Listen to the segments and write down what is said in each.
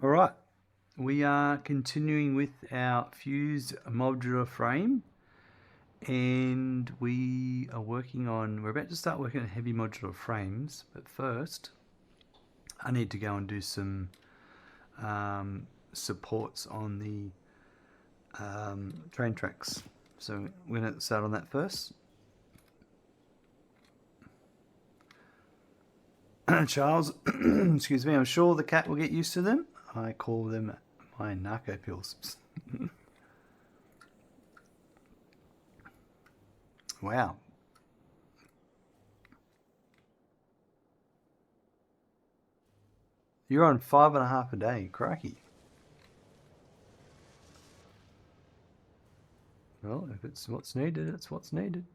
All right, we are continuing with our fused modular frame, and we are we're about to start working on heavy modular frames, but first I need to go and do some supports on the train tracks. So we're going to start on that first. Charles, excuse me, I'm sure the cat will get used to them. I call them my narco pills. Wow. You're on 5.5 a day, crikey. Well, if it's what's needed, it's what's needed.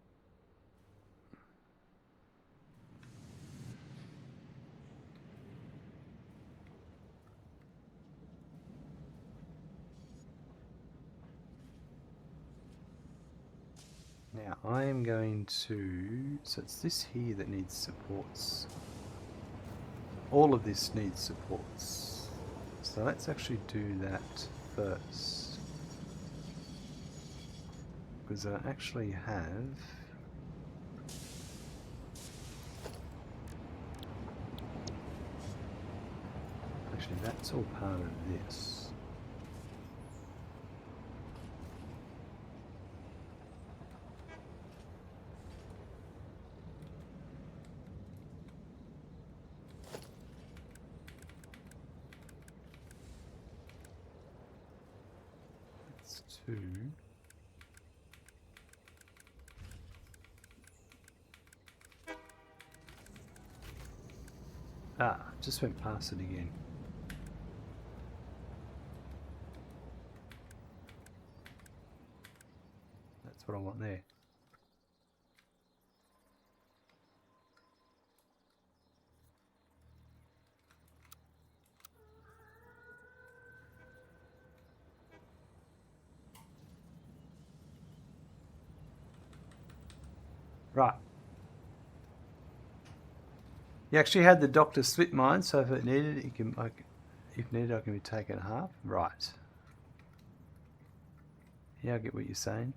Now I am going to, so it's this here that needs supports. All of this needs supports. So let's actually do that first. Because I actually have that's all part of this. That's 2. Just went past it again. That's what I want there. Right. You actually had the doctor split mine, so if it needed, it can, if needed, I can be taken half. Right. Yeah, I get what you're saying.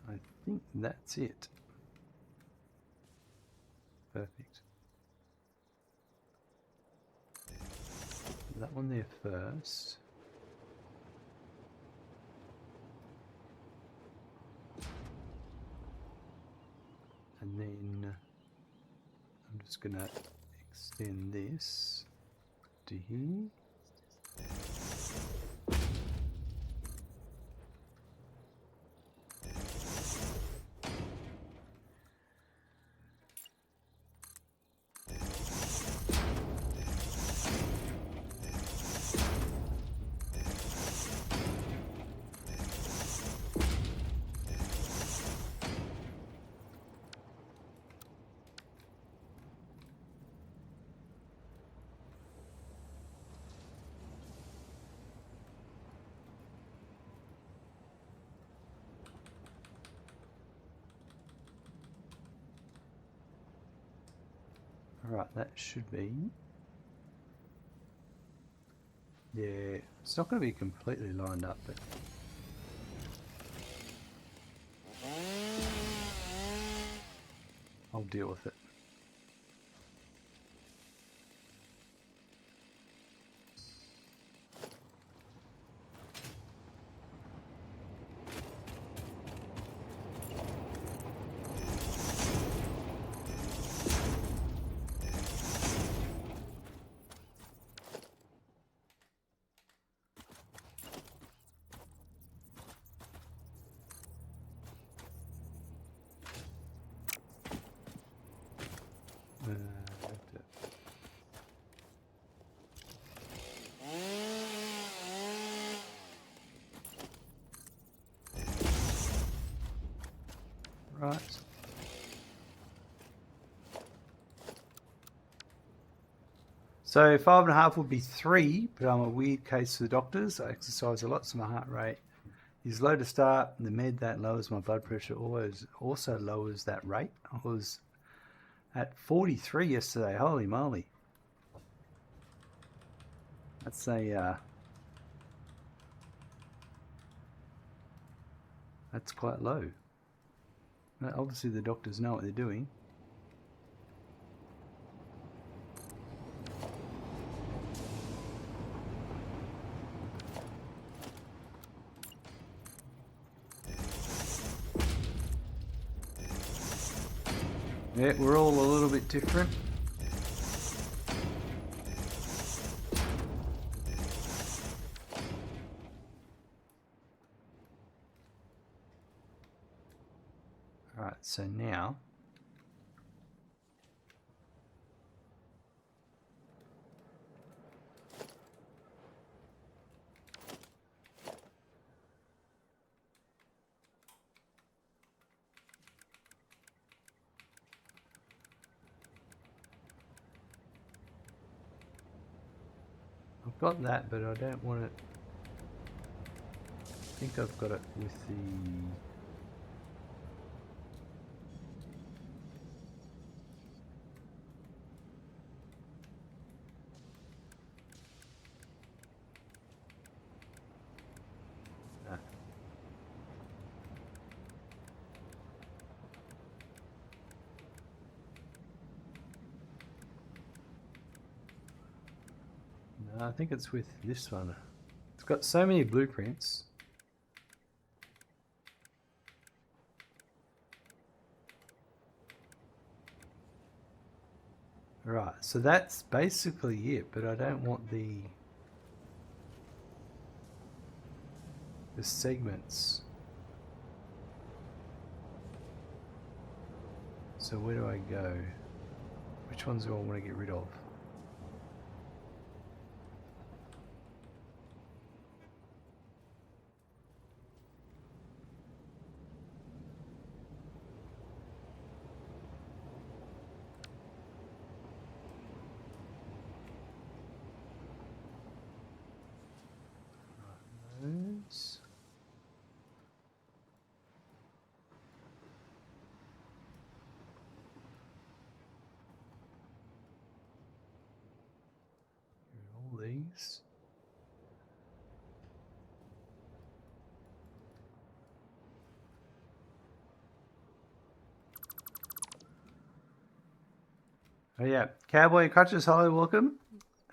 I think that's it. Perfect. That one there first. And then I'm just going to extend this to here. Alright, that should be... Yeah, it's not going to be completely lined up, but... I'll deal with it. Right. So 5.5 would be 3, but I'm a weird case for the doctors. I exercise a lot, so my heart rate is low to start. The med that lowers my blood pressure always also lowers that rate. I was at 43 yesterday. Holy moly. That's that's quite low. Obviously the doctors know what they're doing. Yeah, we're all a little bit different. Alright, so now I've got that, but I don't want it. I think I've got it with the no, I think it's with this one. It's got so many blueprints. Right, so that's basically it, but I don't want the segments. So where do I go? Which ones do I want to get rid of? Those. All these. Oh yeah, Cowboy Crutches, hello, welcome.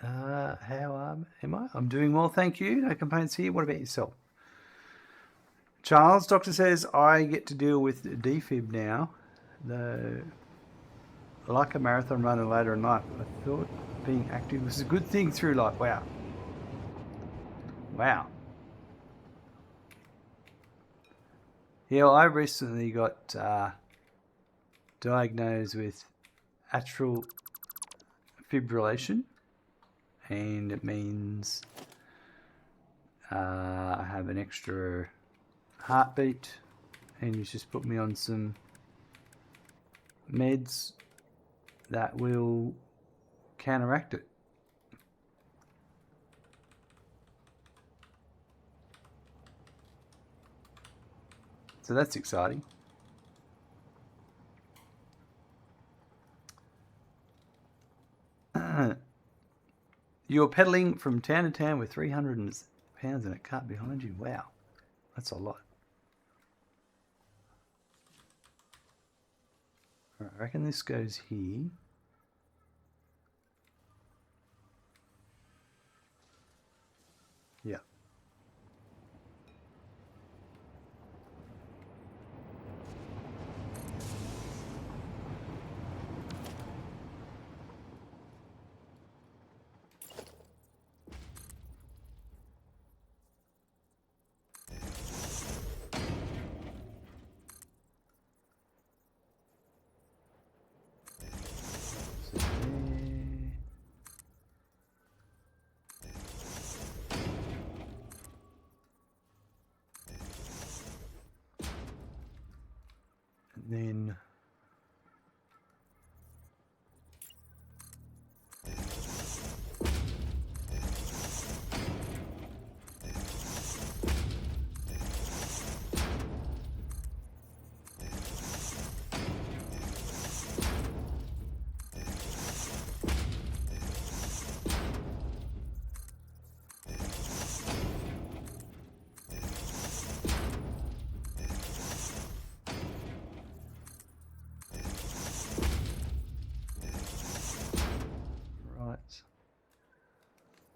How am I? I'm doing well, thank you. No complaints here. What about yourself? Charles, doctor says I get to deal with defib now. Like a marathon runner later in life, I thought being active was a good thing through life. Wow. Wow. Yeah, well, I recently got diagnosed with atrial fibrillation, and it means I have an extra heartbeat, and he's just put me on some meds that will counteract it. So that's exciting. You're pedaling from town to town with 300 pounds in a cart behind you. Wow, that's a lot. All right, I reckon this goes here. Yeah.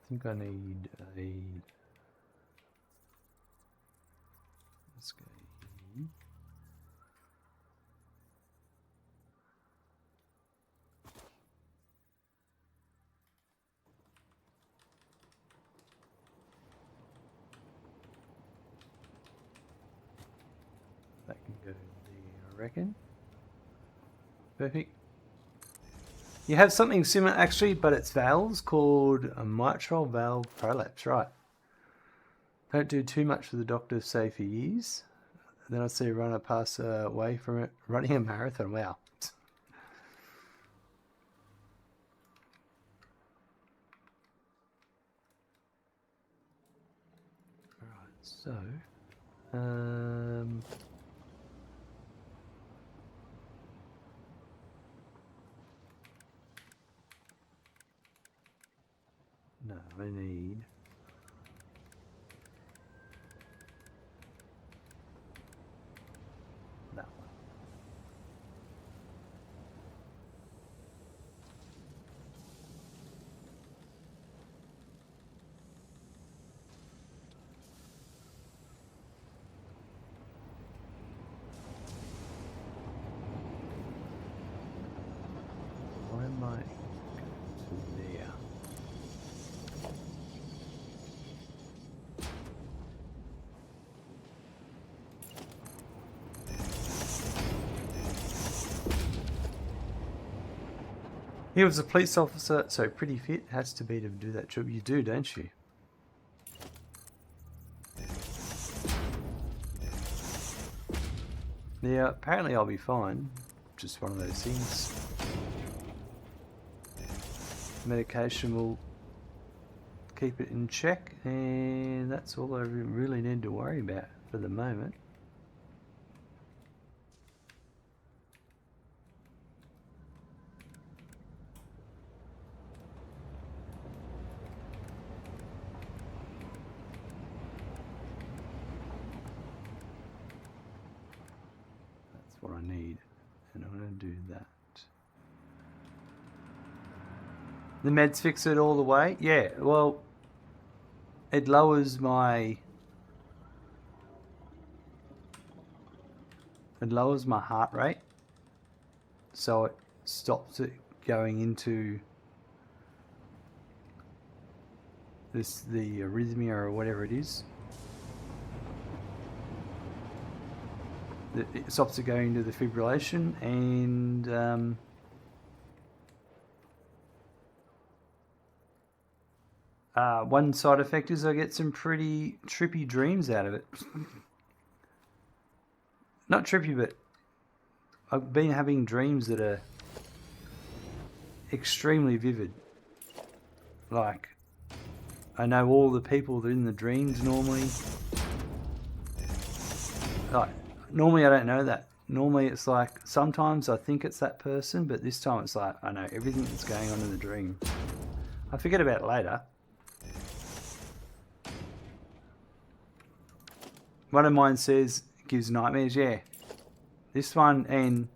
think I need a... Let's go here. That can go there, I reckon. Perfect. You have something similar actually, but it's valves called a mitral valve prolapse, right? Don't do too much for the doctors say for years. Then I see a runner pass away from it running a marathon. Wow. Alright, so no, I need that one. Why am I there? He was a police officer, so pretty fit. Has to be to do that job. You do, don't you? Yeah, apparently I'll be fine. Just one of those things. Medication will keep it in check, and that's all I really need to worry about for the moment. What I need, and I'm going to do that. The meds fix it all the way? Yeah, well, it lowers my heart rate, so it stops it going into the arrhythmia or whatever it is. It stops it going into the fibrillation, and one side effect is I get some pretty trippy dreams out of it. Not trippy, but I've been having dreams that are extremely vivid. Like, I know all the people that are in the dreams normally. Like, normally I don't know that. Normally it's like, sometimes I think it's that person, but this time it's like, I know everything that's going on in the dream. I forget about it later. One of mine says, gives nightmares, yeah. This one, and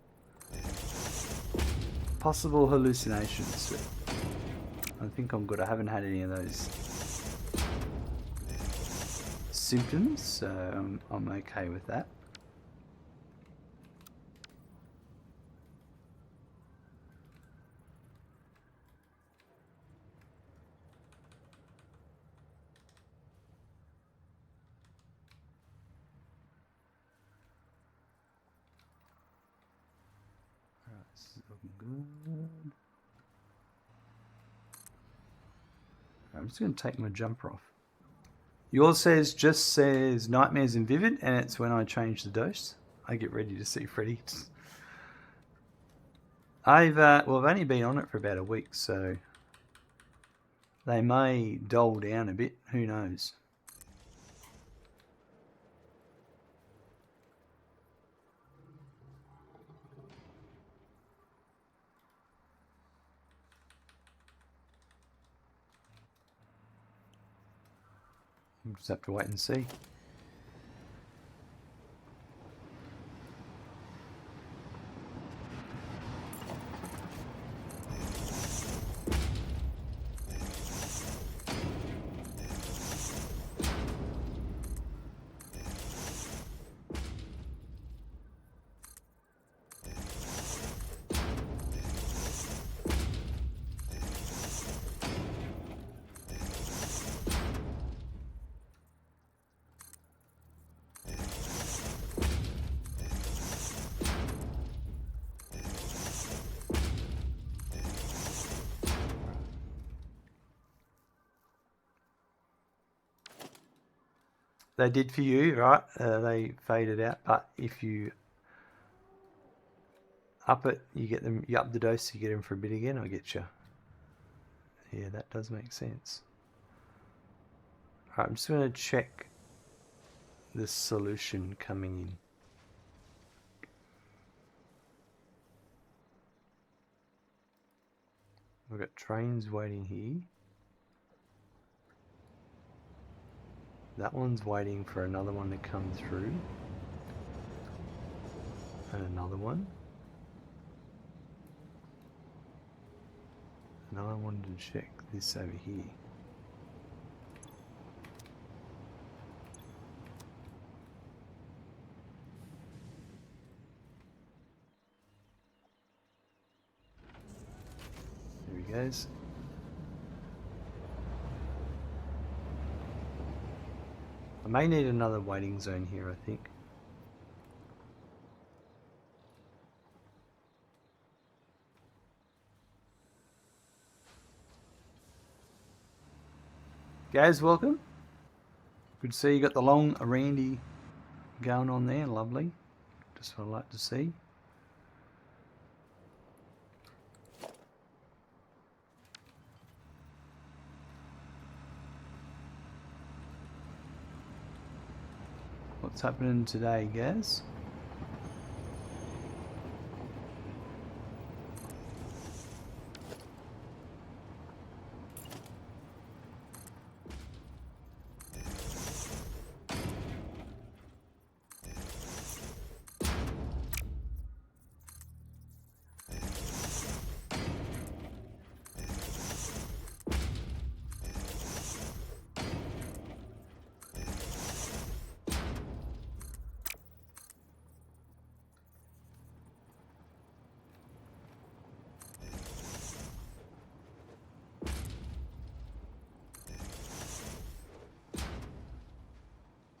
possible hallucinations. I think I'm good. I haven't had any of those symptoms, so I'm okay with that. This is looking good. I'm just going to take my jumper off. Yours just says nightmares and vivid, and it's when I change the dose. I get ready to see Freddy. I've only been on it for about a week, so they may dull down a bit. Who knows? We'll just have to wait and see. they did for you, right? They faded out, but if you up it, you get them. You up the dose, you get them for a bit again. I get you. Yeah, that does make sense. All right, I'm just going to check the solution coming in. We've got trains waiting here. That one's waiting for another one to come through. And another one. Now I wanted to check this over here. There he goes. I may need another waiting zone here, I think. Guys, welcome. Good to see you got the long Randy going on there. Lovely. Just what I like to see. What's happening today, guys?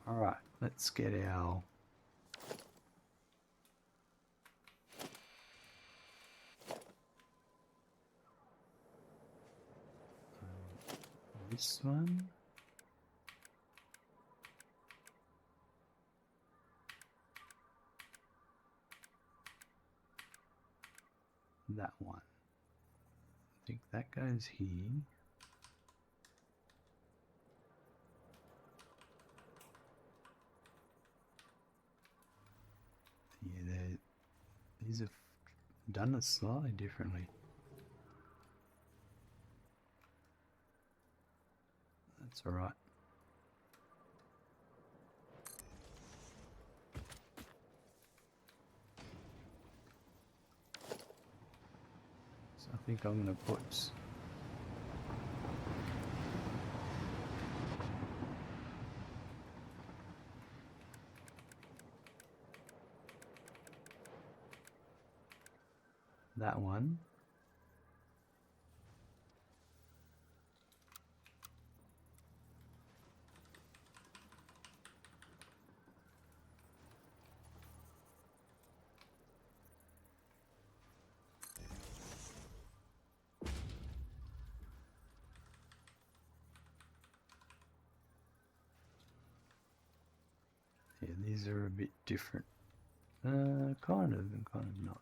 Alright, let's get our this one. That one. I think that goes here. Yeah, these have done it slightly differently. That's all right. So I think I'm going to put that one. Yeah, these are a bit different. Kind of and kind of not.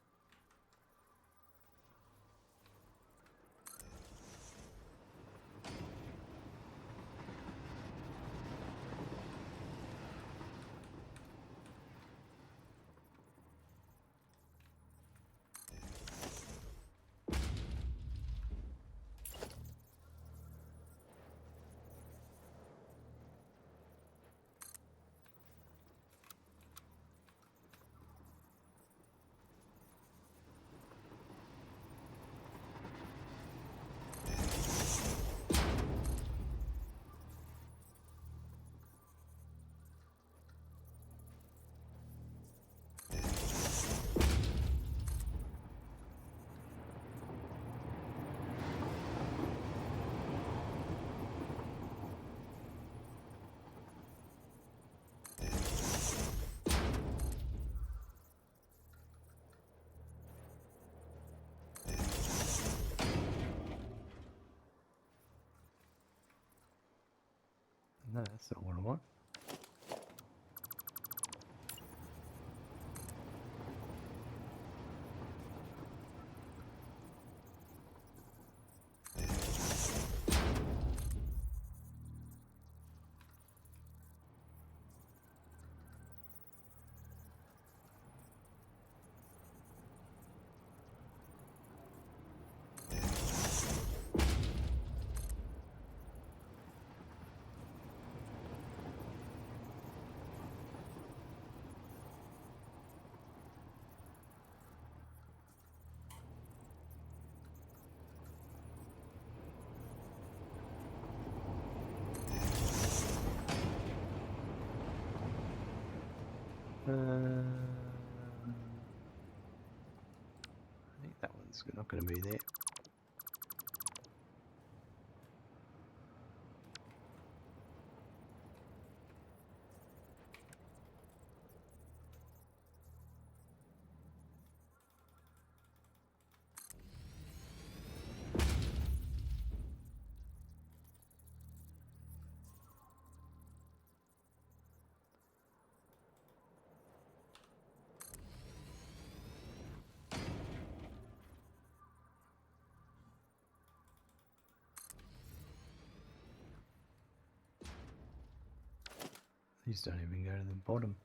No, that's not what I want. It's not going to be there. These don't even go to the bottom.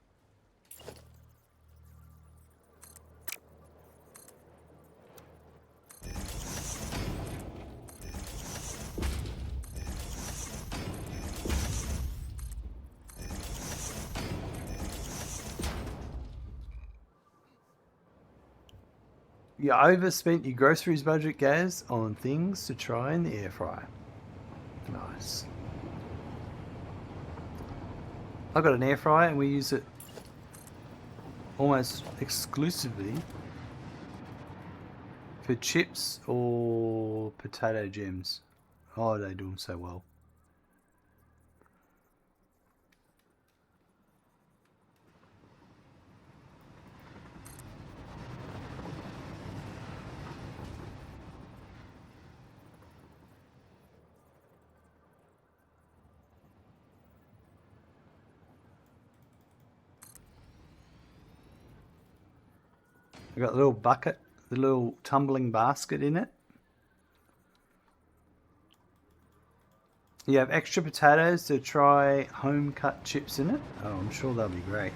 You overspent your groceries budget, Gaz, on things to try in the air fryer. Nice. I've got an air fryer and we use it almost exclusively for chips or potato gems. Oh, they do them so well. I've got the little bucket, the little tumbling basket in it. You have extra potatoes to try home cut chips in it. Oh, I'm sure they'll be great.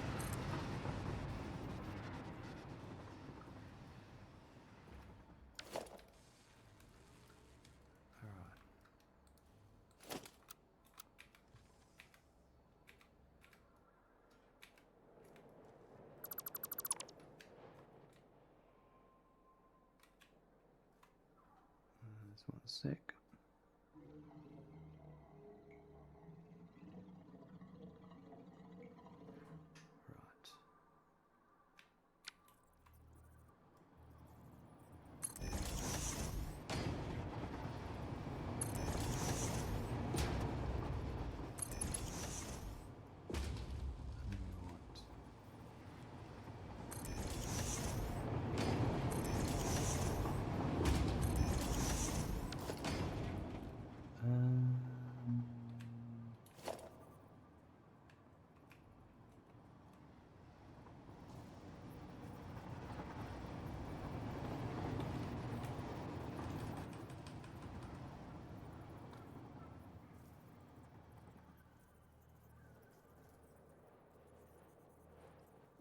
Just 1 sec.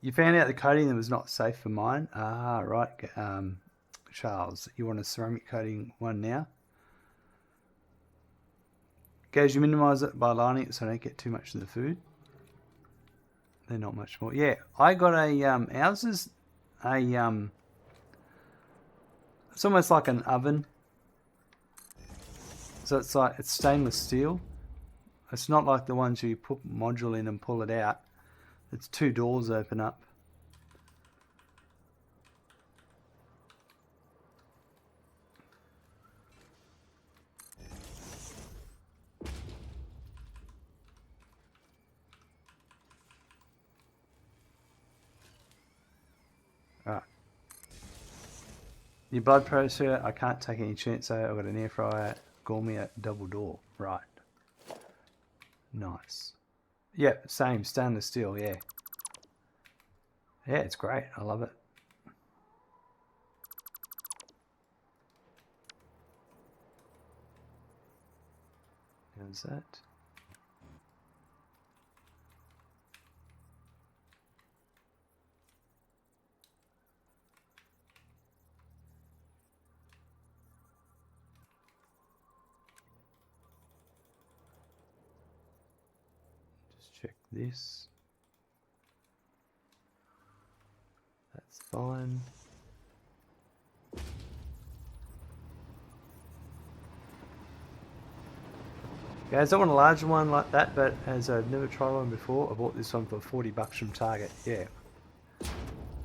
You found out the coating that was not safe for mine. Ah, right. Charles, you want a ceramic coating one now? Guys, you minimise it by lining it so I don't get too much of the food. They're not much more. Yeah, I got a ours is a it's almost like an oven. So it's stainless steel. It's not like the ones you put module in and pull it out. It's 2 doors open up. Right. Your blood pressure, I can't take any chance. I've got an air fryer, gourmet double door. Right. Nice. Yeah, same, stainless steel, yeah. Yeah, it's great. I love it. How's that? Just check this. That's fine. Guys, I want a larger one like that, but as I've never tried one before, I bought this one for $40 from Target. Yeah.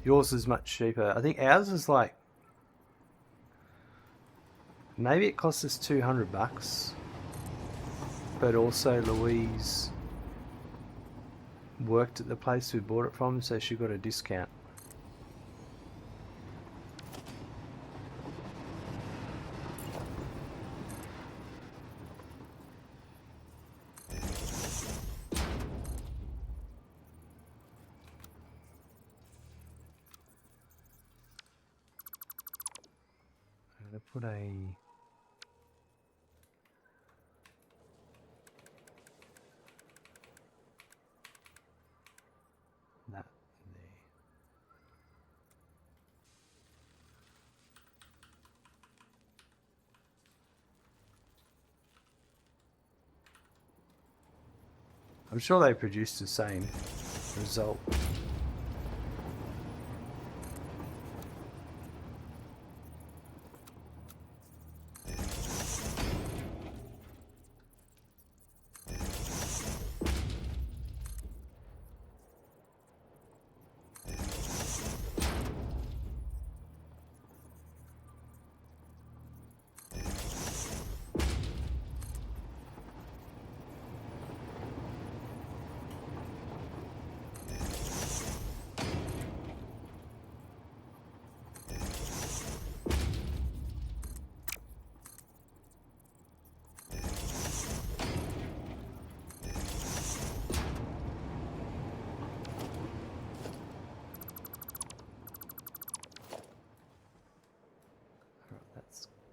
Yours is much cheaper. I think ours is like Maybe it cost us $200, but also Louise worked at the place we bought it from, so she got a discount. I'm going to put that there. I'm sure they produced the same result.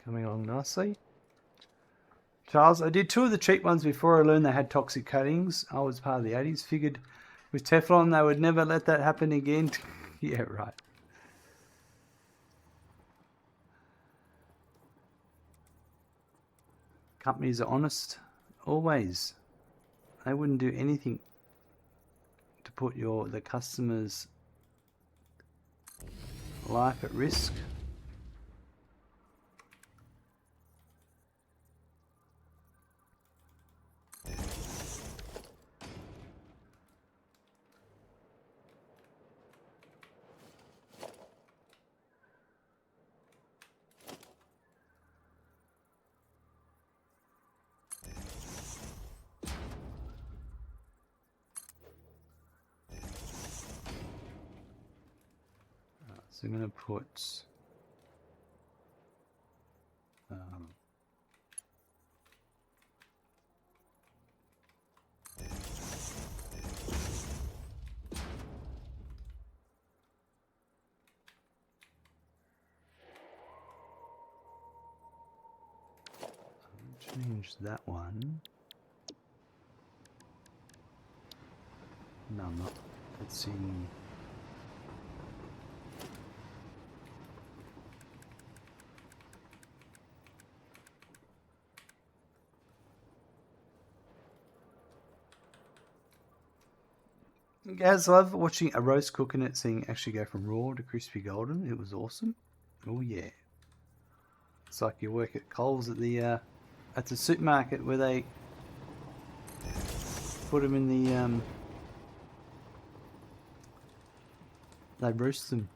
Coming along nicely. Charles, I did 2 of the cheap ones before I learned they had toxic coatings. I was part of the 80s. Figured with Teflon they would never let that happen again. Yeah, right. Companies are honest. Always. They wouldn't do anything to put the customer's life at risk. So I'm going to put change that one. No, I'm not. Let's see. Guys, I love watching a roast cook and it seeing actually go from raw to crispy golden. It was awesome. Oh yeah. It's like you work at Coles at the supermarket where they put them in the they roast them.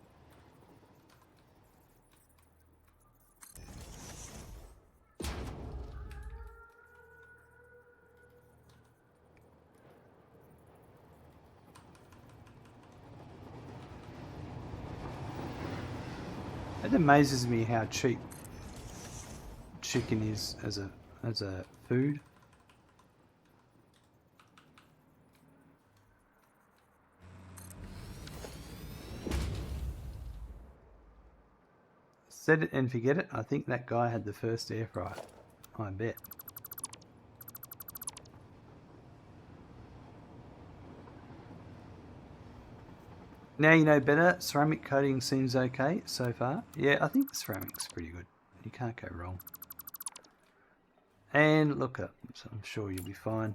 It amazes me how cheap chicken is as a food. Set it and forget it. I think that guy had the first air fryer. I bet. Now you know better. Ceramic coating seems okay so far. Yeah, I think the ceramic's pretty good. You can't go wrong. And look up, so I'm sure you'll be fine.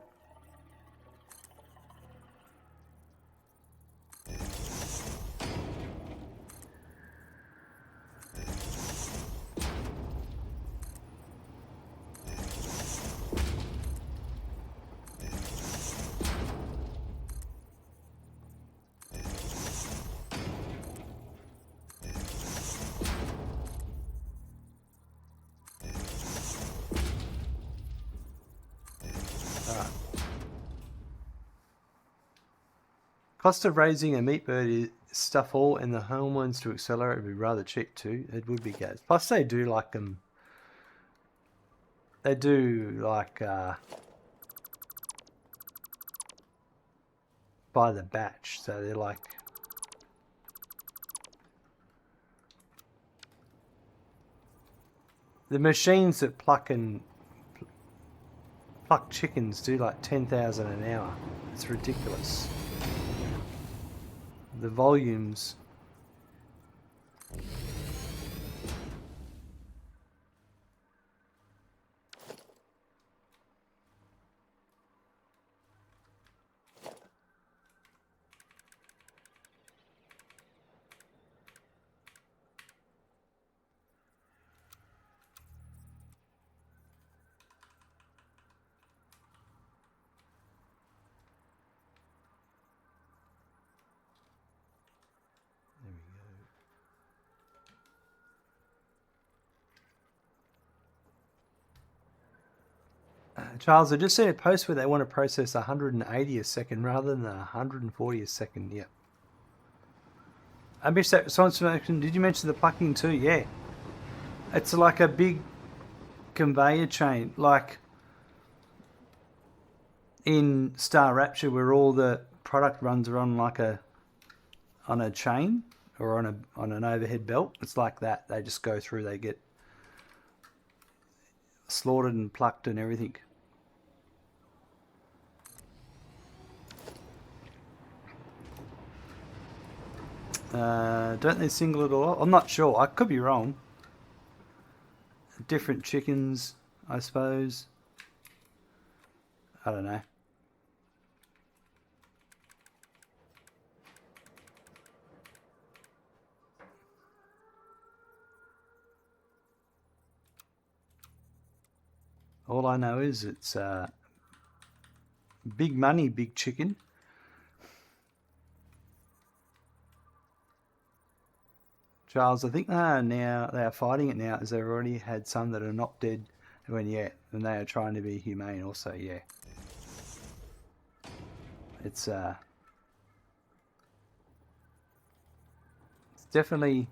Cost of raising a meat bird is stuff all, and the hormones to accelerate would be rather cheap too. It would be, guys. Plus they do like them. They do like by the batch, so they're like the machines that pluck chickens do like 10,000 an hour. It's ridiculous. The volumes. Charles, I just seen a post where they want to process 180 a second rather than 140 a second. Yep. I missed that. Did you mention the plucking too? Yeah. It's like a big conveyor chain, like in Star Rapture, where all the product runs are on on a chain or on an overhead belt. It's like that. They just go through. They get slaughtered and plucked and everything. Don't they single it all? I'm not sure. I could be wrong. Different chickens, I suppose. I don't know. All I know is it's big money, big chicken. Charles, I think they are fighting it now, as they've already had some that are not dead. And and they are trying to be humane also, yeah. It's definitely,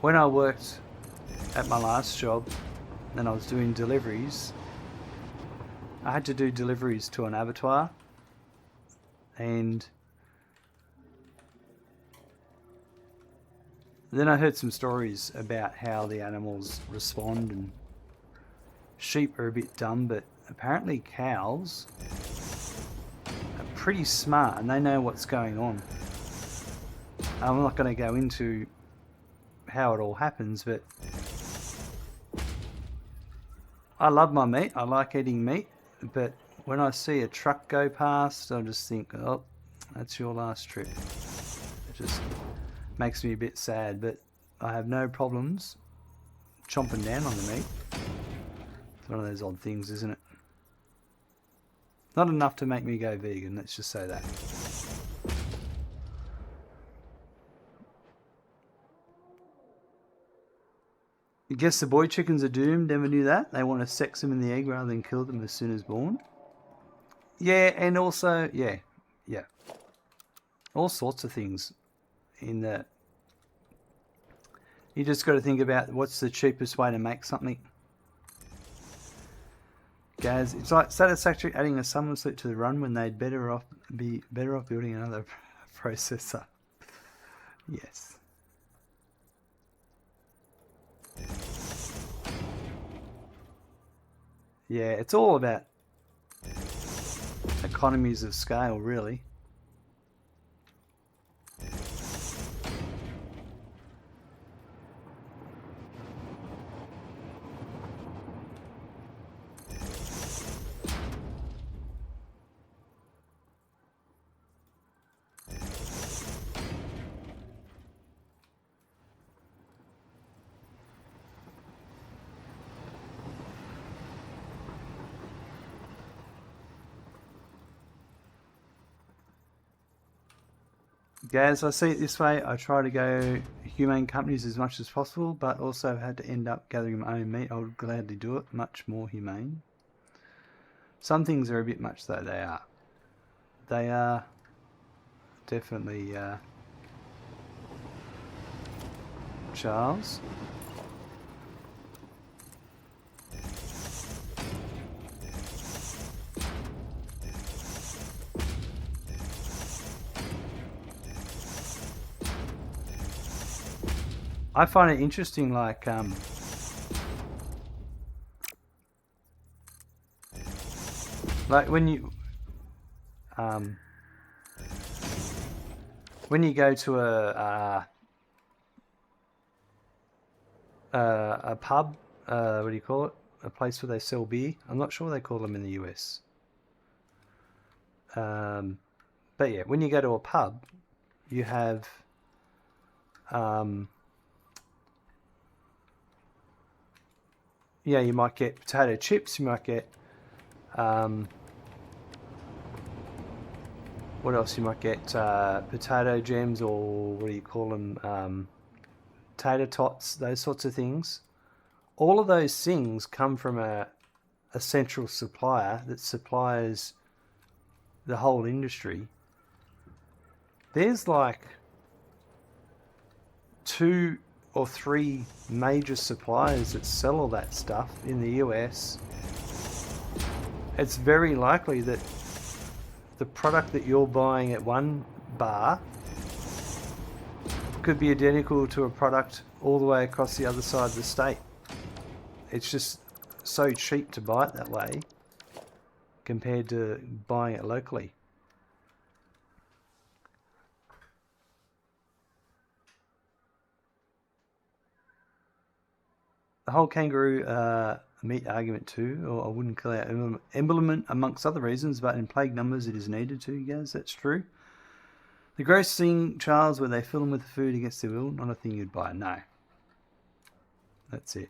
when I worked at my last job and I was doing deliveries, I had to do deliveries to an abattoir, and then I heard some stories about how the animals respond, and sheep are a bit dumb, but apparently cows are pretty smart and they know what's going on. I'm not going to go into how it all happens, but I love my meat. I like eating meat, but when I see a truck go past, I just think, oh, that's your last trip. It just makes me a bit sad, but I have no problems chomping down on the meat. It's one of those odd things, isn't it? Not enough to make me go vegan, let's just say that. I guess the boy chickens are doomed, never knew that. They want to sex them in the egg rather than kill them as soon as born. Yeah, and also, yeah. All sorts of things in that. You just got to think about what's the cheapest way to make something. Guys, it's like Satisfactory adding a summer sleep to the run when they'd be better off building another processor. Yes. Yeah, it's all about economies of scale, really. Guys, I see it this way. I try to go humane companies as much as possible, but also had to end up gathering my own meat. I would gladly do it. Much more humane. Some things are a bit much though. They are. They are definitely Charles. I find it interesting, like um, when you go to a pub, what do you call it? A place where they sell beer. I'm not sure what they call them in the US. But yeah, when you go to a pub, you have yeah, you might get potato chips. You might get what else? You might get potato gems, or what do you call them? Tater tots, those sorts of things. All of those things come from a central supplier that supplies the whole industry. There's like 2 or 3 major suppliers that sell all that stuff in the US. It's very likely that the product that you're buying at one bar could be identical to a product all the way across the other side of the state. It's just so cheap to buy it that way compared to buying it locally. The whole kangaroo meat argument too, or I wouldn't call it embezzlement amongst other reasons, but in plague numbers it is needed to, yes, that's true. The gross thing, Charles, where they fill them with the food against their will, not a thing you'd buy, no. That's it.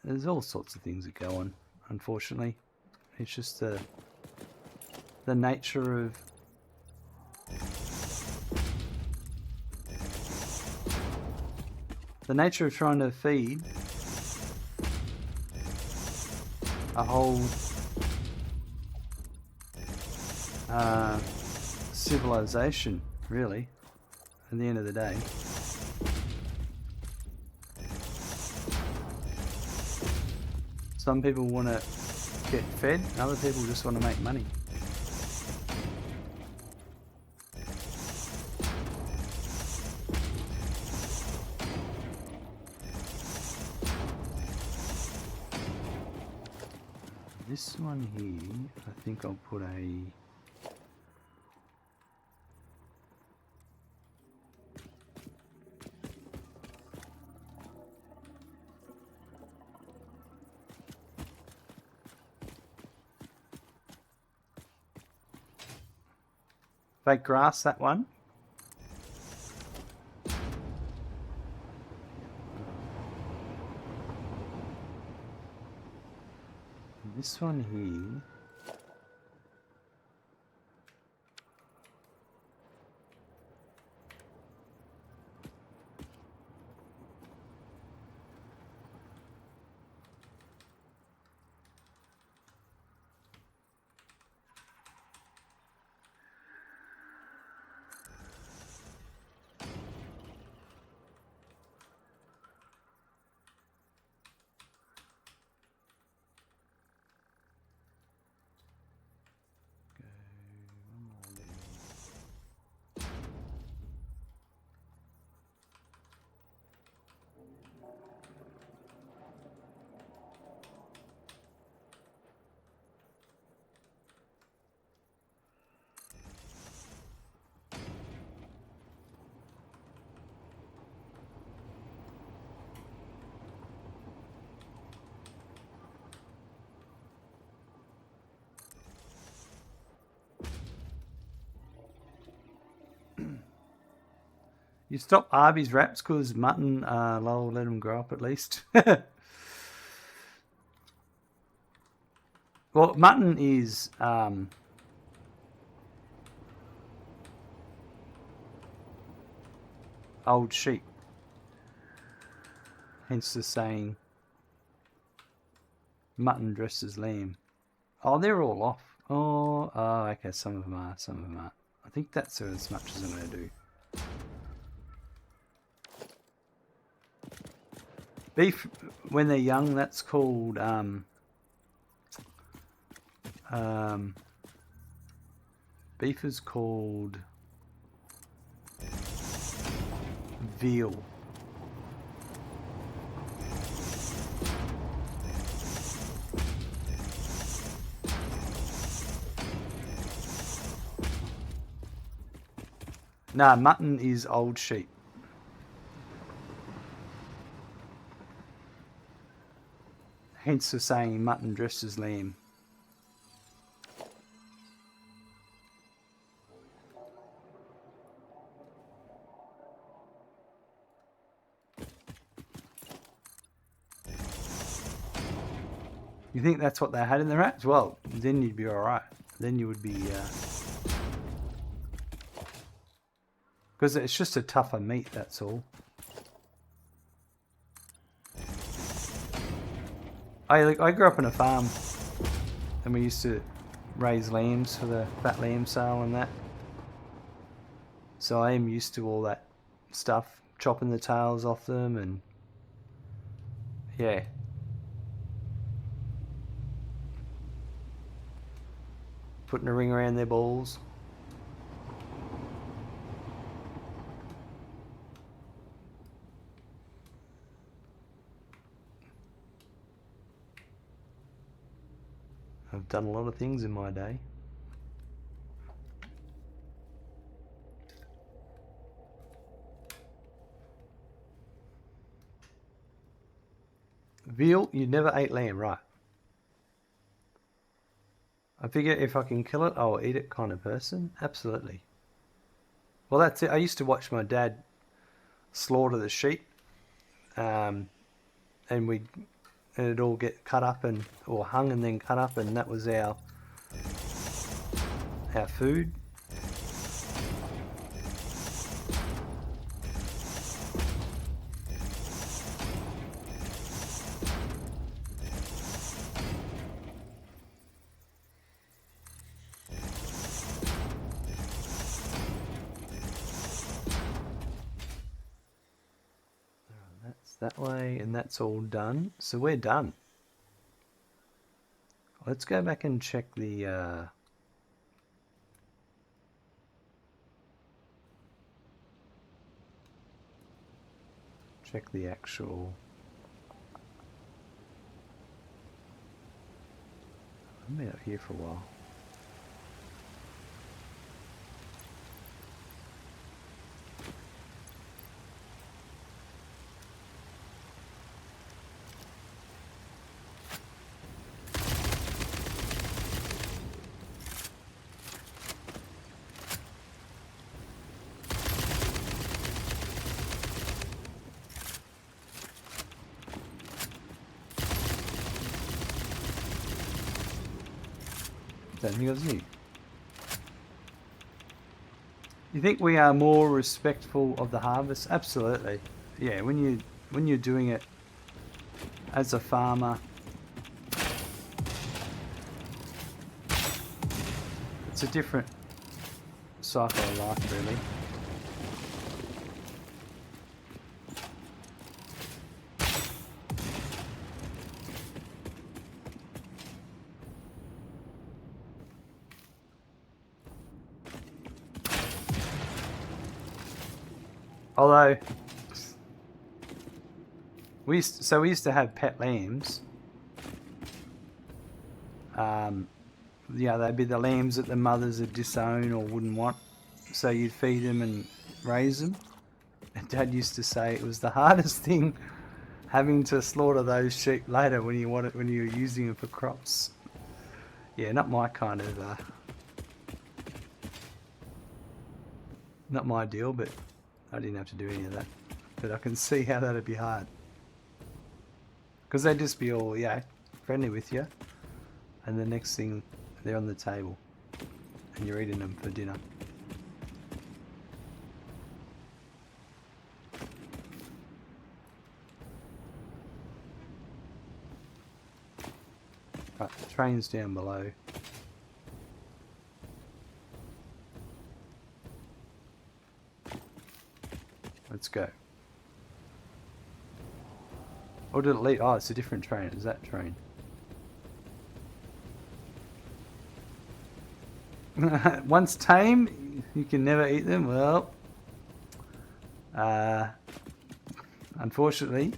There's all sorts of things that go on, unfortunately. It's just the nature of trying to feed a whole civilization, really, at the end of the day. Some people want to get fed, other people just want to make money. This one here, I think I'll put a fake grass, that one. This one here. You stop Arby's wraps because mutton, Lowell let them grow up at least. Well, mutton is old sheep. Hence the saying, Mutton dressed as lamb. Oh, they're all off. Oh, okay, some of them are, some of them aren't. I think that's as much as I'm going to do. Beef, when they're young, that's called beef is called veal. Nah, mutton is old sheep. Hence the saying mutton dressed as lamb. You think that's what they had in the wraps? Well, then you'd be alright. Then you would be... because it's just a tougher meat, that's all. I grew up on a farm, and we used to raise lambs for the fat lamb sale and that. So I am used to all that stuff, chopping the tails off them, and yeah. Putting a ring around their balls. I've done a lot of things in my day. Veal, you never ate lamb, right? I figure if I can kill it, I'll eat it kind of person. Absolutely. Well, that's it. I used to watch my dad slaughter the sheep, and it'd all get cut up or hung and then cut up, and that was our food. That's that way, and that's all done. So we're done. Let's go back and check the actual... I've been out here for a while. Then he goes, you think we are more respectful of the harvest? Absolutely. Yeah, when you're doing it as a farmer, it's a different cycle of life, really. Although we used to have pet lambs. Yeah, they'd be the lambs that the mothers would disown or wouldn't want. So you'd feed them and raise them. And Dad used to say it was the hardest thing having to slaughter those sheep later when you were using them for crops. Yeah, not my kind of not my deal, but I didn't have to do any of that. But I can see how that'd be hard. Because they'd just be all, friendly with you. And the next thing, they're on the table. And you're eating them for dinner. Right, the train's down below. Let's go. Or did it lead? Oh, it's a different train. It's that train. Once tame, you can never eat them. Well, unfortunately,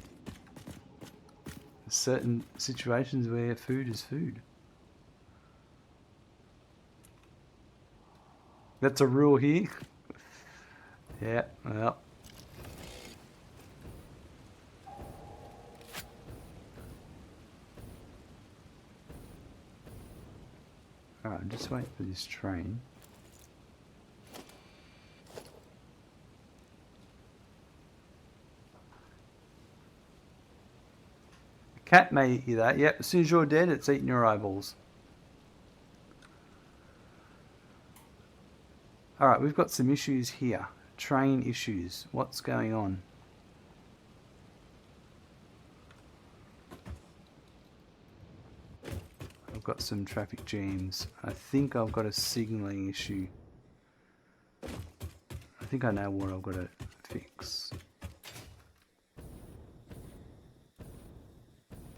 there's certain situations where food is food. That's a rule here. Yeah, well. Alright, I'm just waiting for this train. The cat may eat you that. Yep, as soon as you're dead, it's eating your eyeballs. Alright, we've got some issues here. Train issues. What's going on? I've got some traffic jams. I think I've got a signalling issue. I think I know what I've got to fix.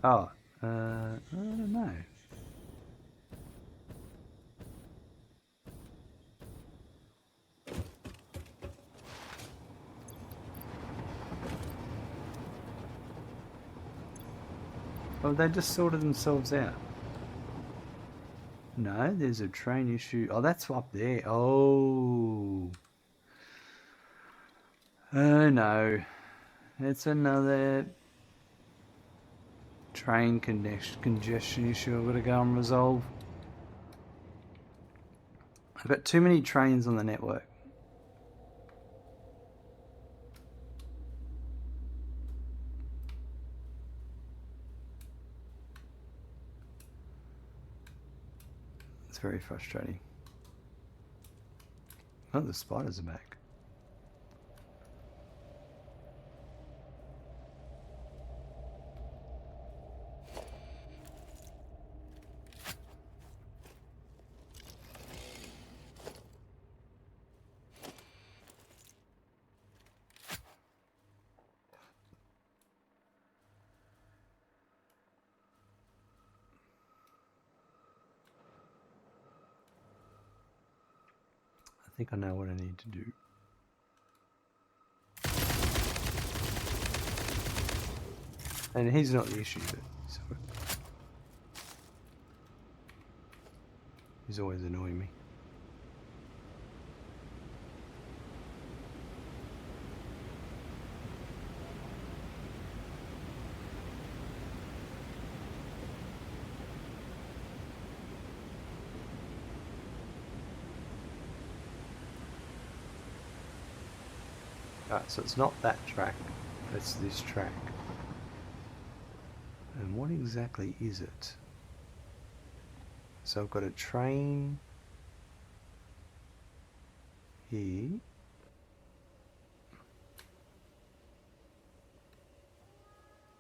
Oh, I don't know. Oh, they just sorted themselves out. No, there's a train issue. Oh, that's up there. Oh. Oh no. It's another train congestion issue I've got to go and resolve. I've got too many trains on the network. It's very frustrating. Oh, the spiders are back. I think I know what I need to do. And he's not the issue, but he's always annoying me. Alright, so it's not that track, it's this track. And what exactly is it? So I've got a train here.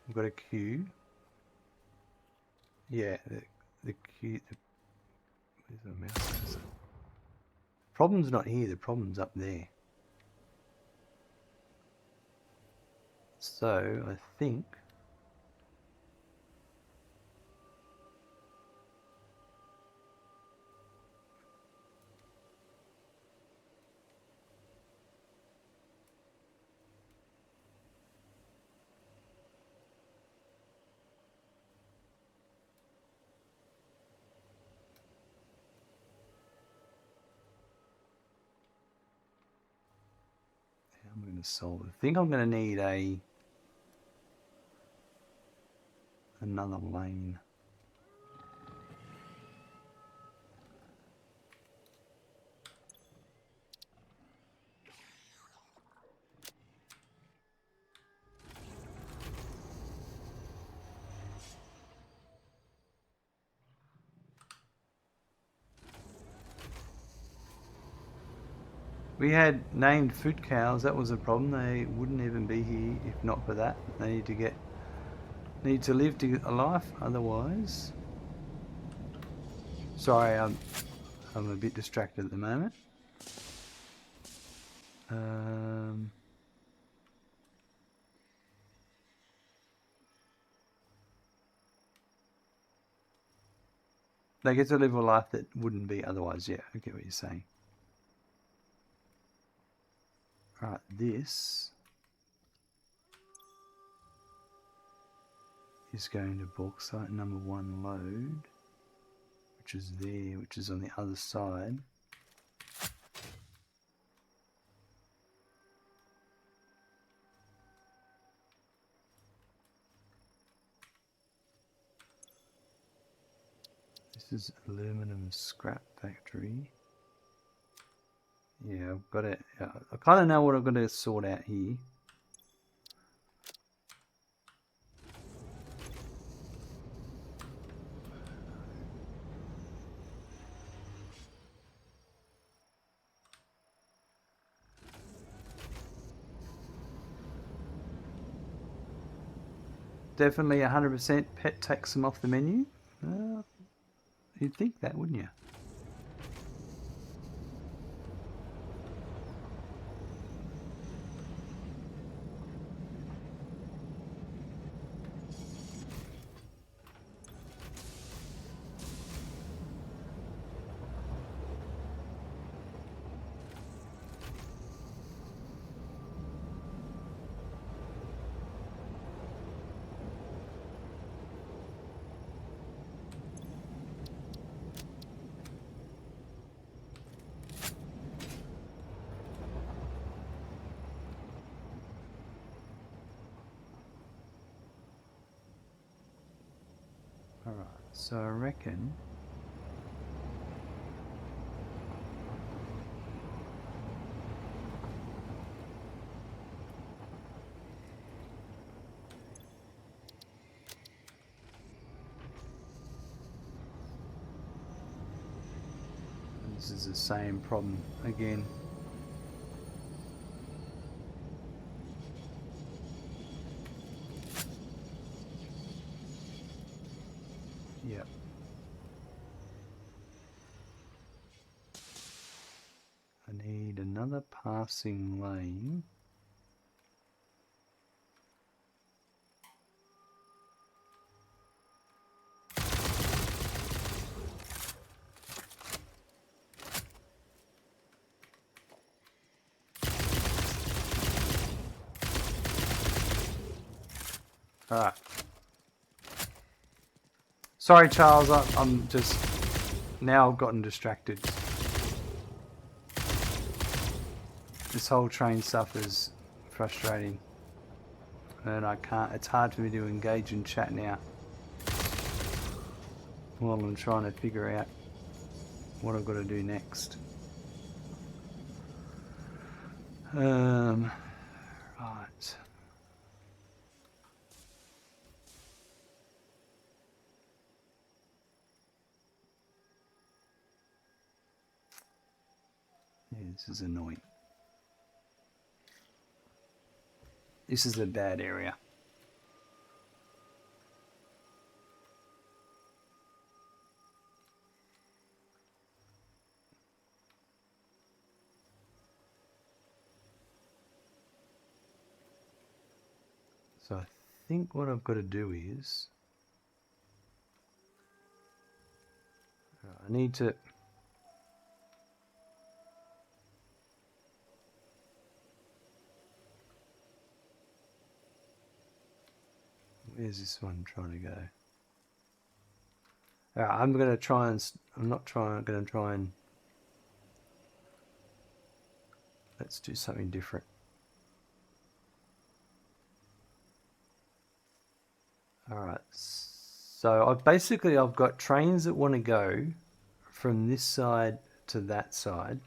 I've got a queue. Yeah, the queue. Where's the mouse? Problem's not here, the problem's up there. So I think I'm going to solve it. I think I'm going to need another lane. We had named food cows, that was a problem. They wouldn't even be here if not for that. They need to live to get a life, otherwise Sorry, I'm a bit distracted at the moment. They get to live a life that wouldn't be otherwise. Yeah, I get what you're saying. Right, this is going to bauxite number 1 load, which is there, which is on the other side. This is aluminum scrap factory. Yeah, I've got it. I kind of know what I've got to sort out here. Definitely 100% pet takes them off the menu. You'd think that, wouldn't you? Alright, so I reckon this is the same problem again. Yep. I need another passing lane. Alright. Sorry, Charles, I'm just... Now I've gotten distracted. This whole train stuff is frustrating. And I can't... It's hard for me to engage in chat now. While I'm trying to figure out what I've got to do next. Right. Yeah, this is annoying. This is a bad area. So I think what I've got to do is... I need to... Where's this one trying to go? Alright, I'm going to try and... I'm going to try and... Let's do something different. Alright, so I've got trains that want to go from this side to that side.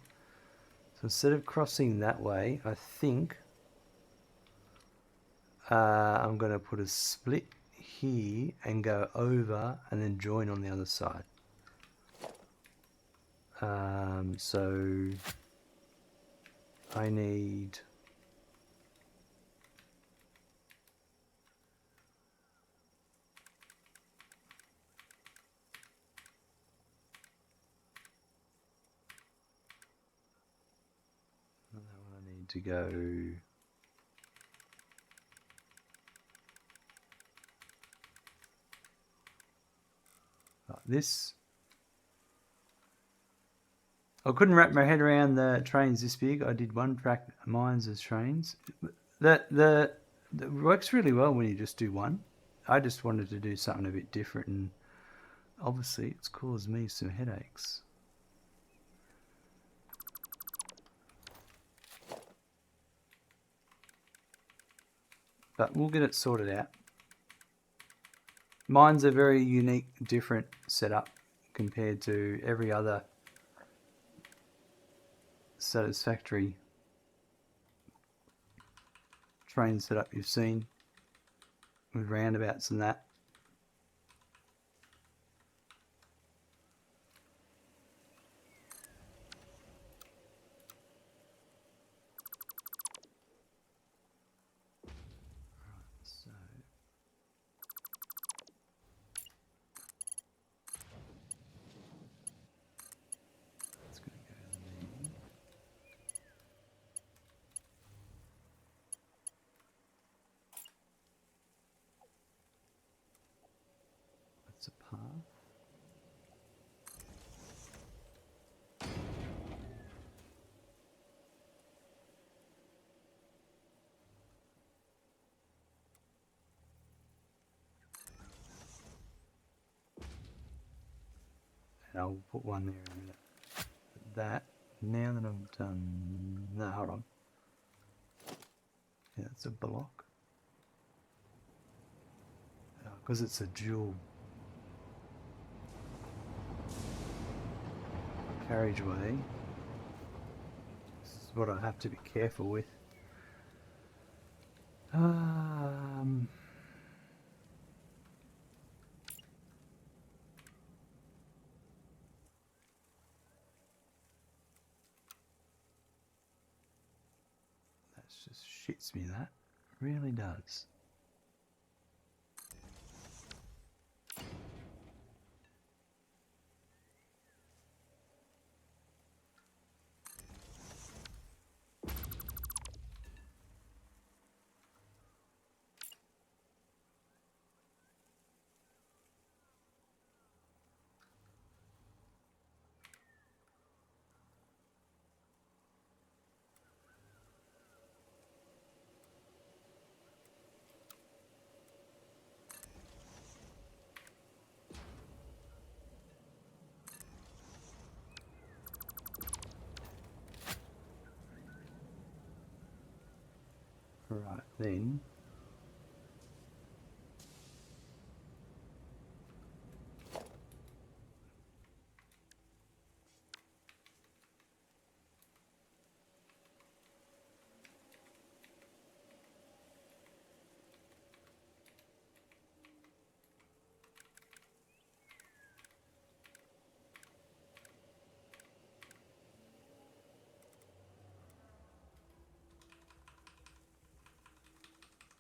So instead of crossing that way, I think I'm going to put a split here and go over and then join on the other side. So I need... to go like this. I couldn't wrap my head around the trains this big. I did one track mines as trains. That works really well when you just do one. I just wanted to do something a bit different, and obviously it's caused me some headaches. But we'll get it sorted out. Mine's a very unique, different setup compared to every other Satisfactory train setup you've seen with roundabouts and that. So that's going to go there. That's a path. And I'll put one there in a minute. That, now that I've done, no, hold on. Yeah, it's a block. Because it's a dual carriageway. This is what I have to be careful with. That just shits me, that really does. Right, then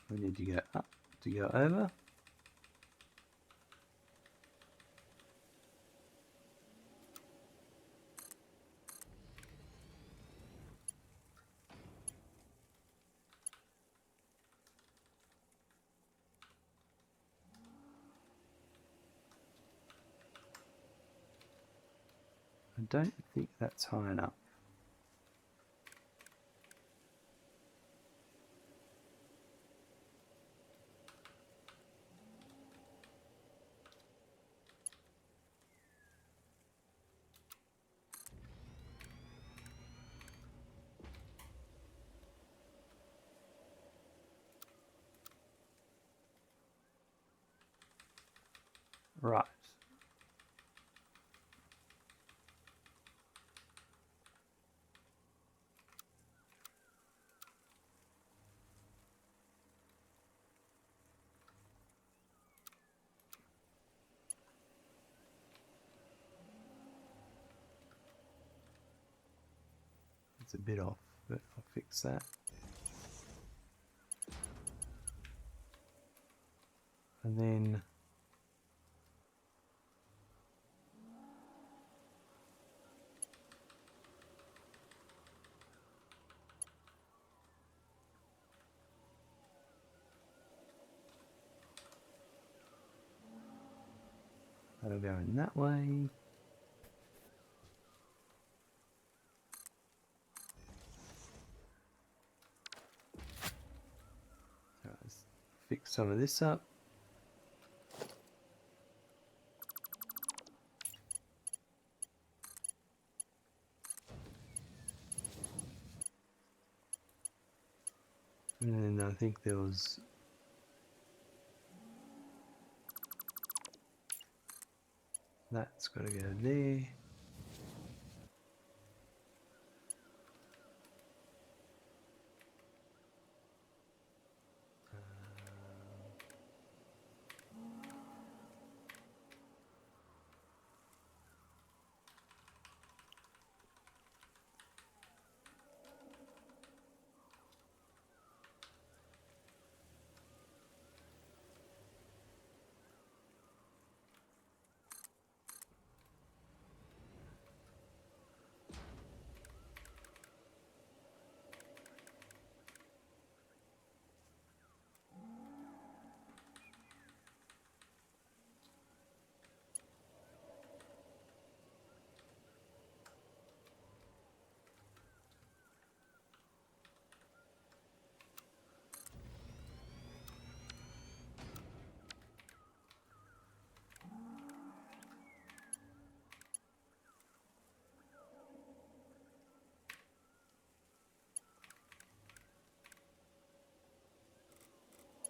we need to go up to go over. I don't think that's high enough. Right. It's a bit off, but I'll fix that. And then still going that way. So let's fix some of this up. And then I think there was that's got to go there.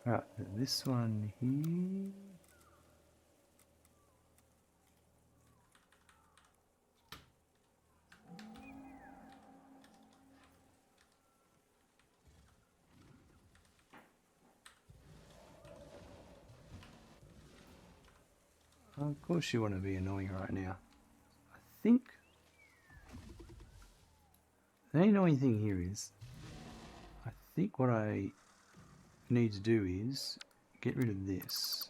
Right, this one here. Of course you want to be annoying right now. I think the annoying thing here is, I think what I need to do is get rid of this.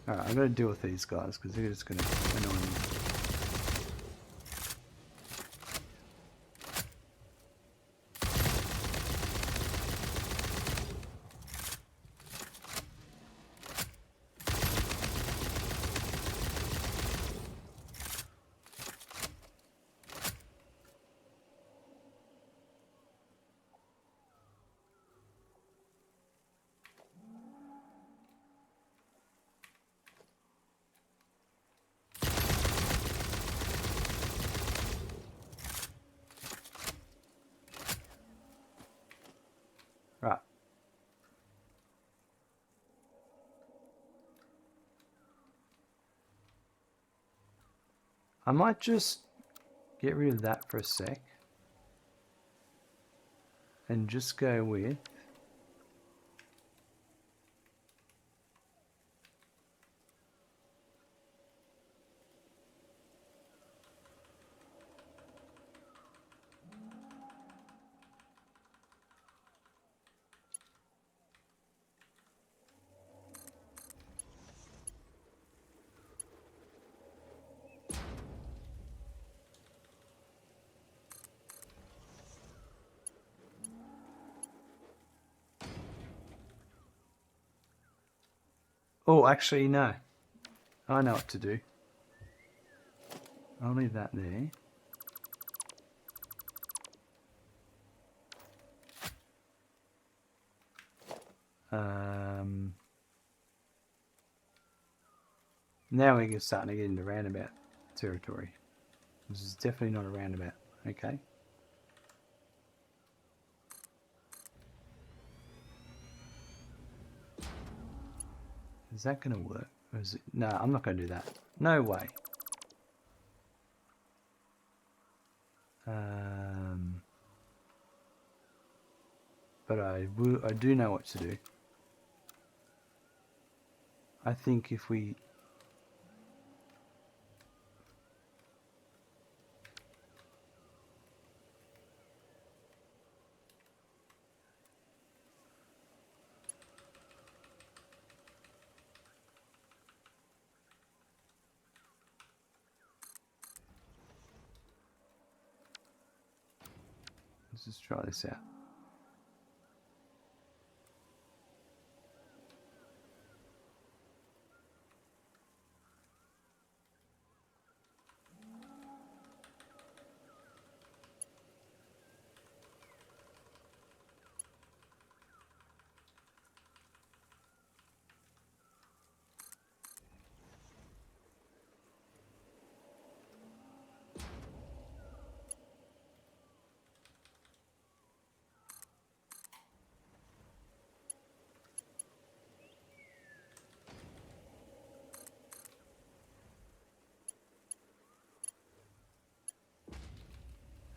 Alright, I've got to deal with these guys because they're just going to annoy me. Right. I might just get rid of that for a sec and just go with oh, actually, no. I know what to do. I'll leave that there. Now we're starting to get into roundabout territory. This is definitely not a roundabout. Okay. Is that going to work? Or is it? No, I'm not going to do that. No way. But I do know what to do. I think if we Let's just try this out.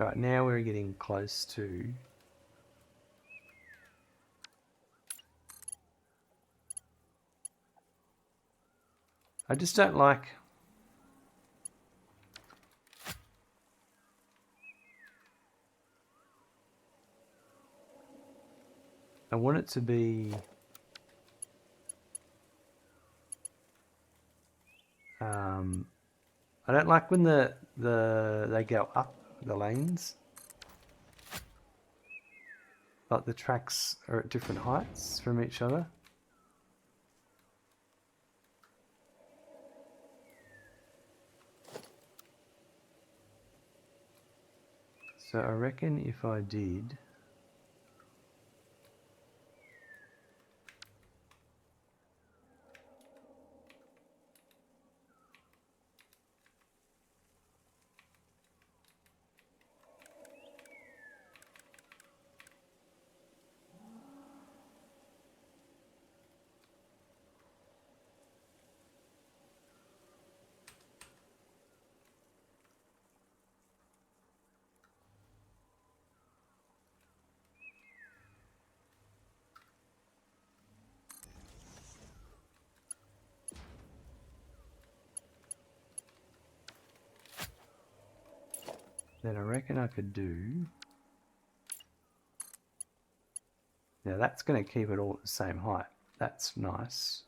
All right, now we're getting close to I just don't like I want it to be I don't like when they go up the lanes. Like the tracks are at different heights from each other. So I reckon if I did then I reckon I could do. Now that's going to keep it all at the same height. That's nice.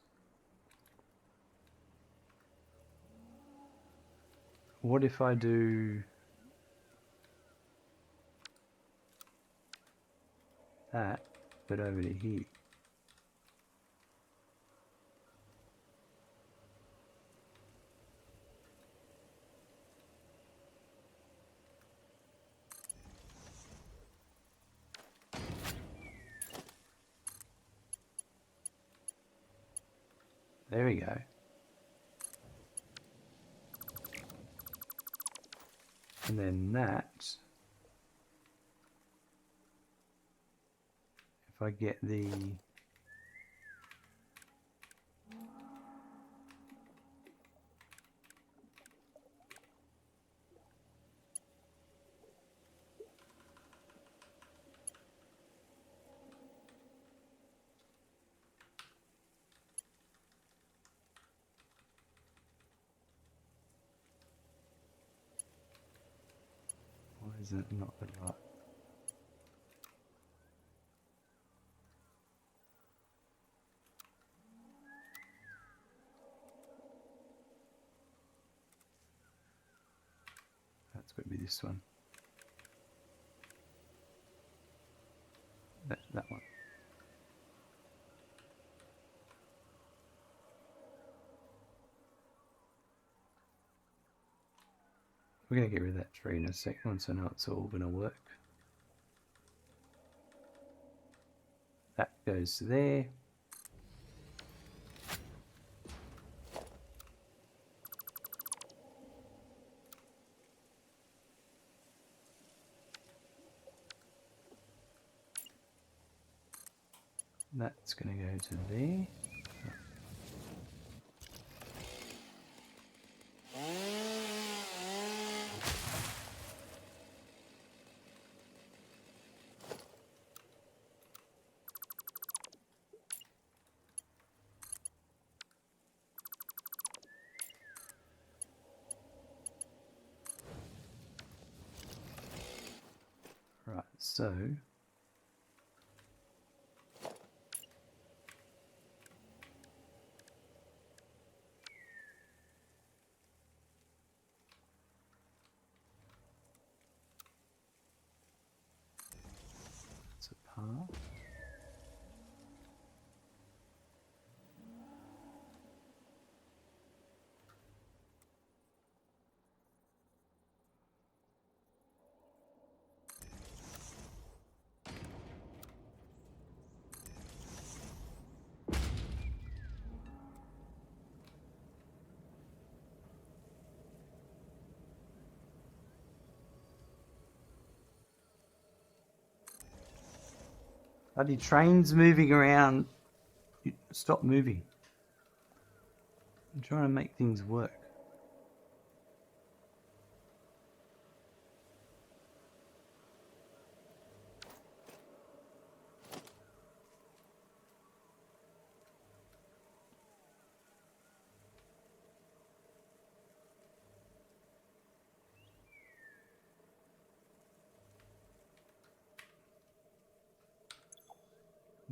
What if I do that, but over to here? There we go. And then that, if I get the why is it not the right? That's got to be this one. That one. We're going to get rid of that tree in a second once I know it's all going to work. That goes to there. That's going to go to there. Right, so Bloody train's moving around. Stop moving. I'm trying to make things work.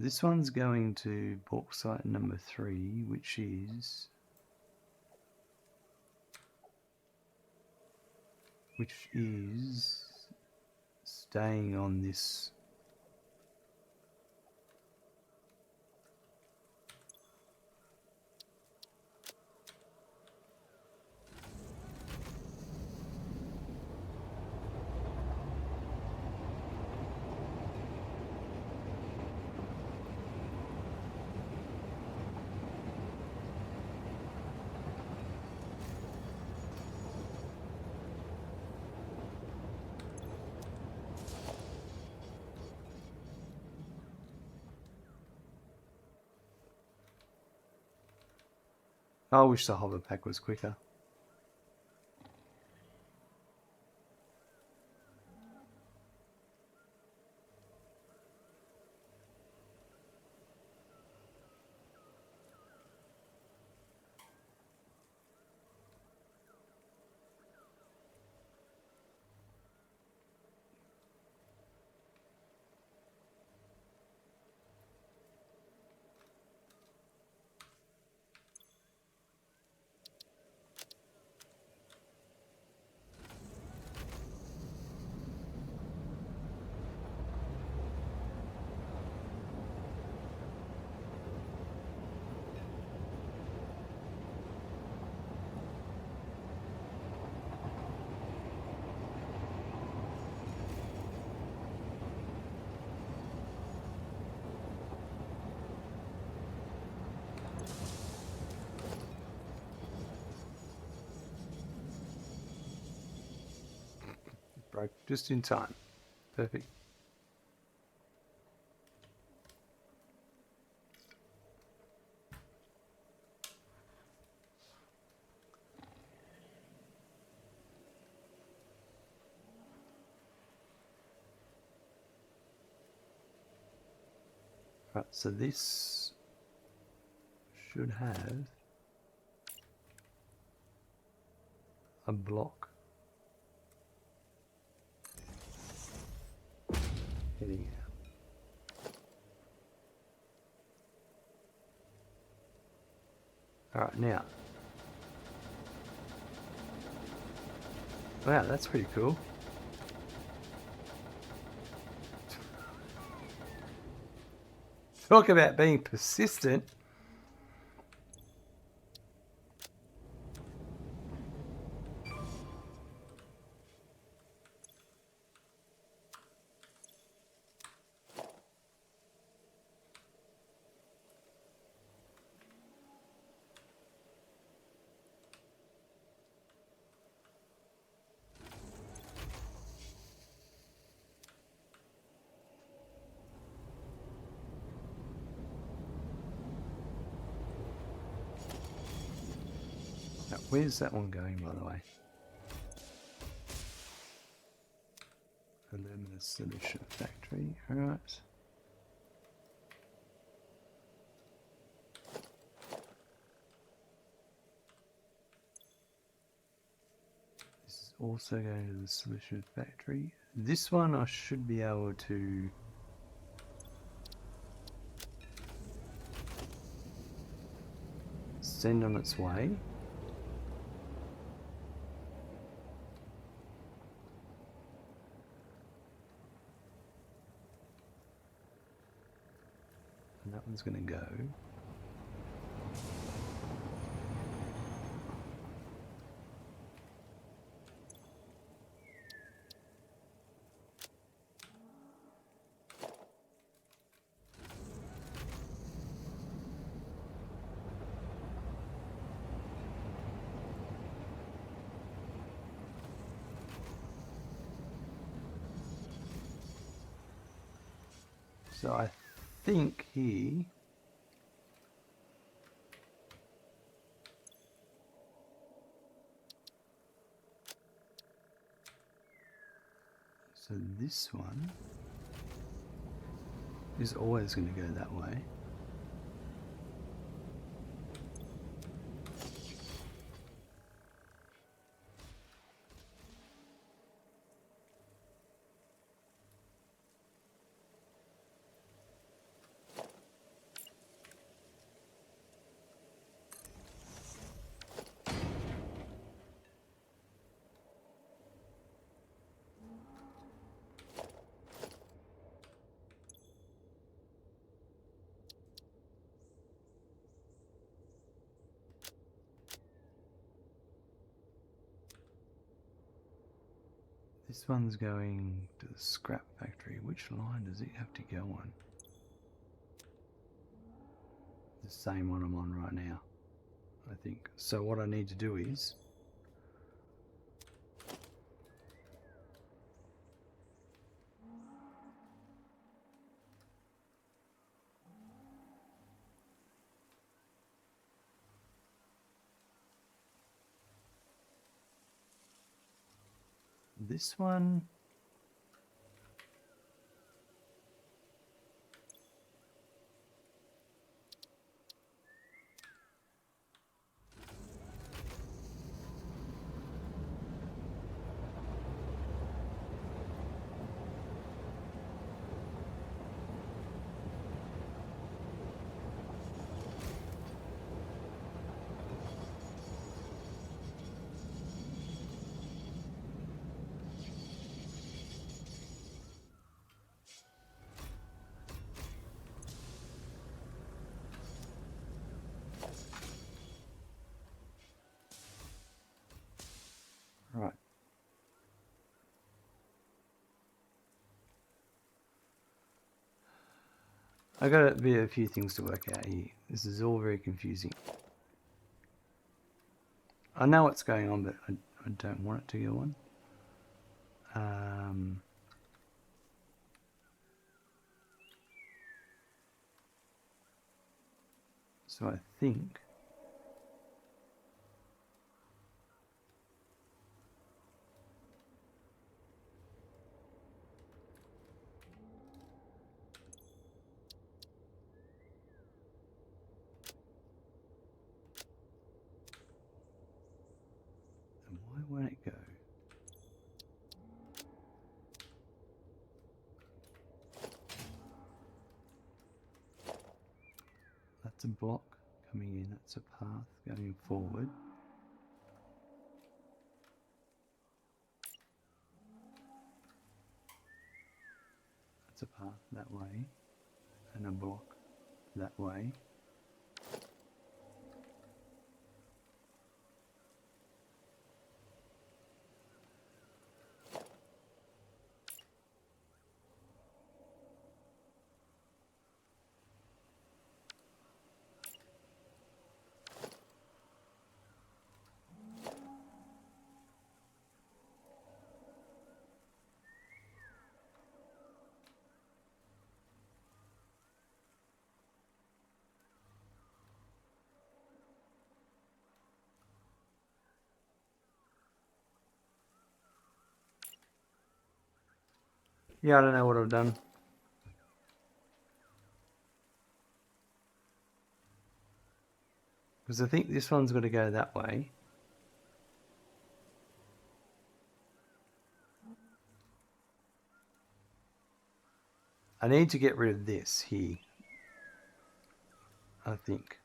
This one's going to bauxite number 3, which is staying on this. I wish the hover pack was quicker. Broke just in time. Perfect. Right, so this should have a block heading out. Alright, now. Wow, that's pretty cool. Talk about being persistent. Now, where's that one going, by the way? Alumina solution factory. All right. This is also going to the solution factory. This one I should be able to send on its way. And that one's going to go. So I think here. So this one is always going to go that way. This one's going to the scrap factory. Which line does it have to go on? The same one I'm on right now, I think. So what I need to do is this one. Right. I got a few things to work out here. This is all very confusing. I know what's going on, but I don't want it to go on. So I think and why won't it go? That's a block coming in, that's a path going forward. That's a path that way, and a block that way. Yeah, I don't know what I've done. Because I think this one's got to go that way. I need to get rid of this here, I think.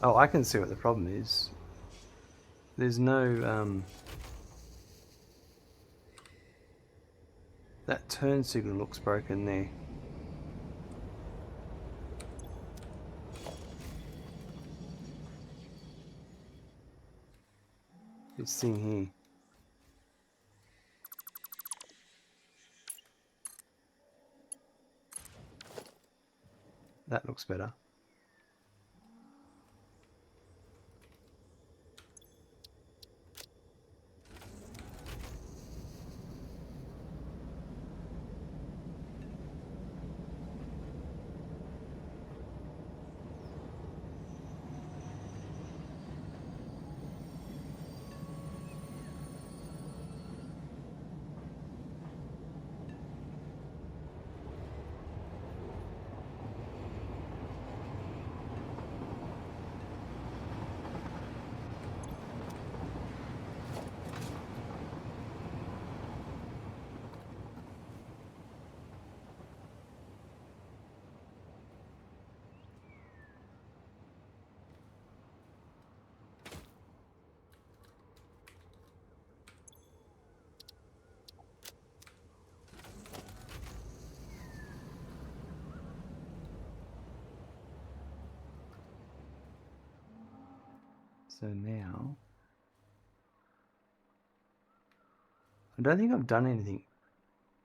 Oh, I can see what the problem is. There's no, that turn signal looks broken there. This thing here. That looks better. So now, I don't think I've done anything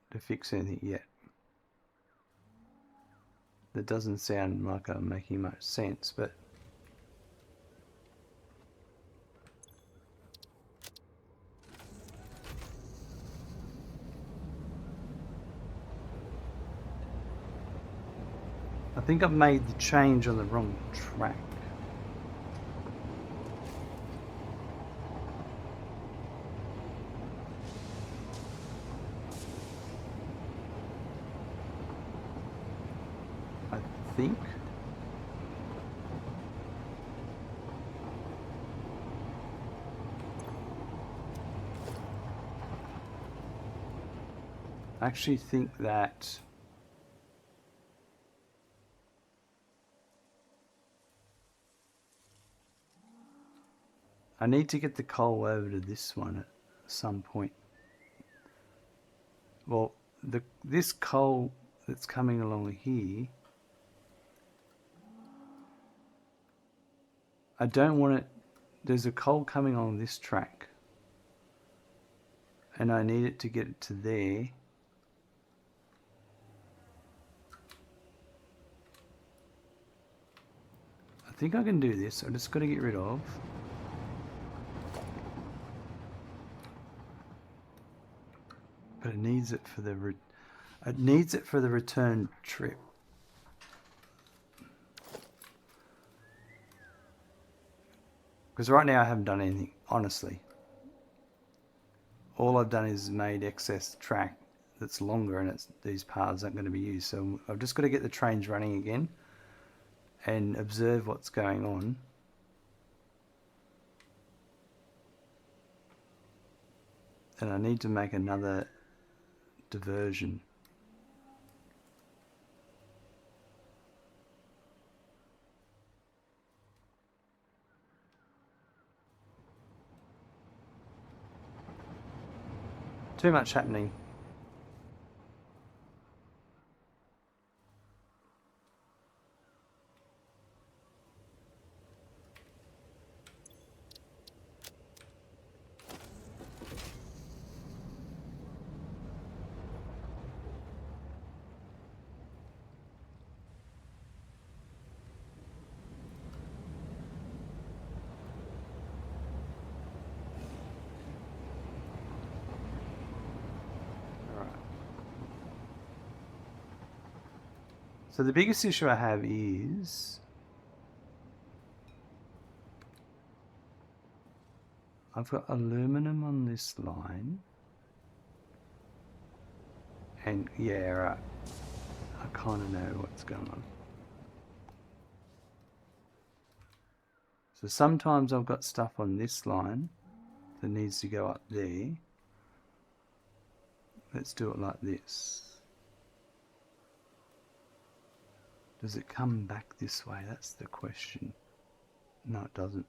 to fix anything yet. That doesn't sound like I'm making much sense, but I think I've made the change on the wrong track. I think. I actually think that I need to get the coal over to this one at some point. Well, this coal that's coming along here, I don't want it. There's a coal coming on this track, and I need it to get it to there. I think I can do this. I just got to get rid of. But it needs it for the return trip. Because right now I haven't done anything, honestly. All I've done is made excess track that's longer, and these paths aren't going to be used. So I've just got to get the trains running again and observe what's going on. And I need to make another diversion. Too much happening. So the biggest issue I have is I've got aluminum on this line, and yeah, right, I kind of know what's going on. So sometimes I've got stuff on this line that needs to go up there. Let's do it like this. Does it come back this way? That's the question. No, it doesn't.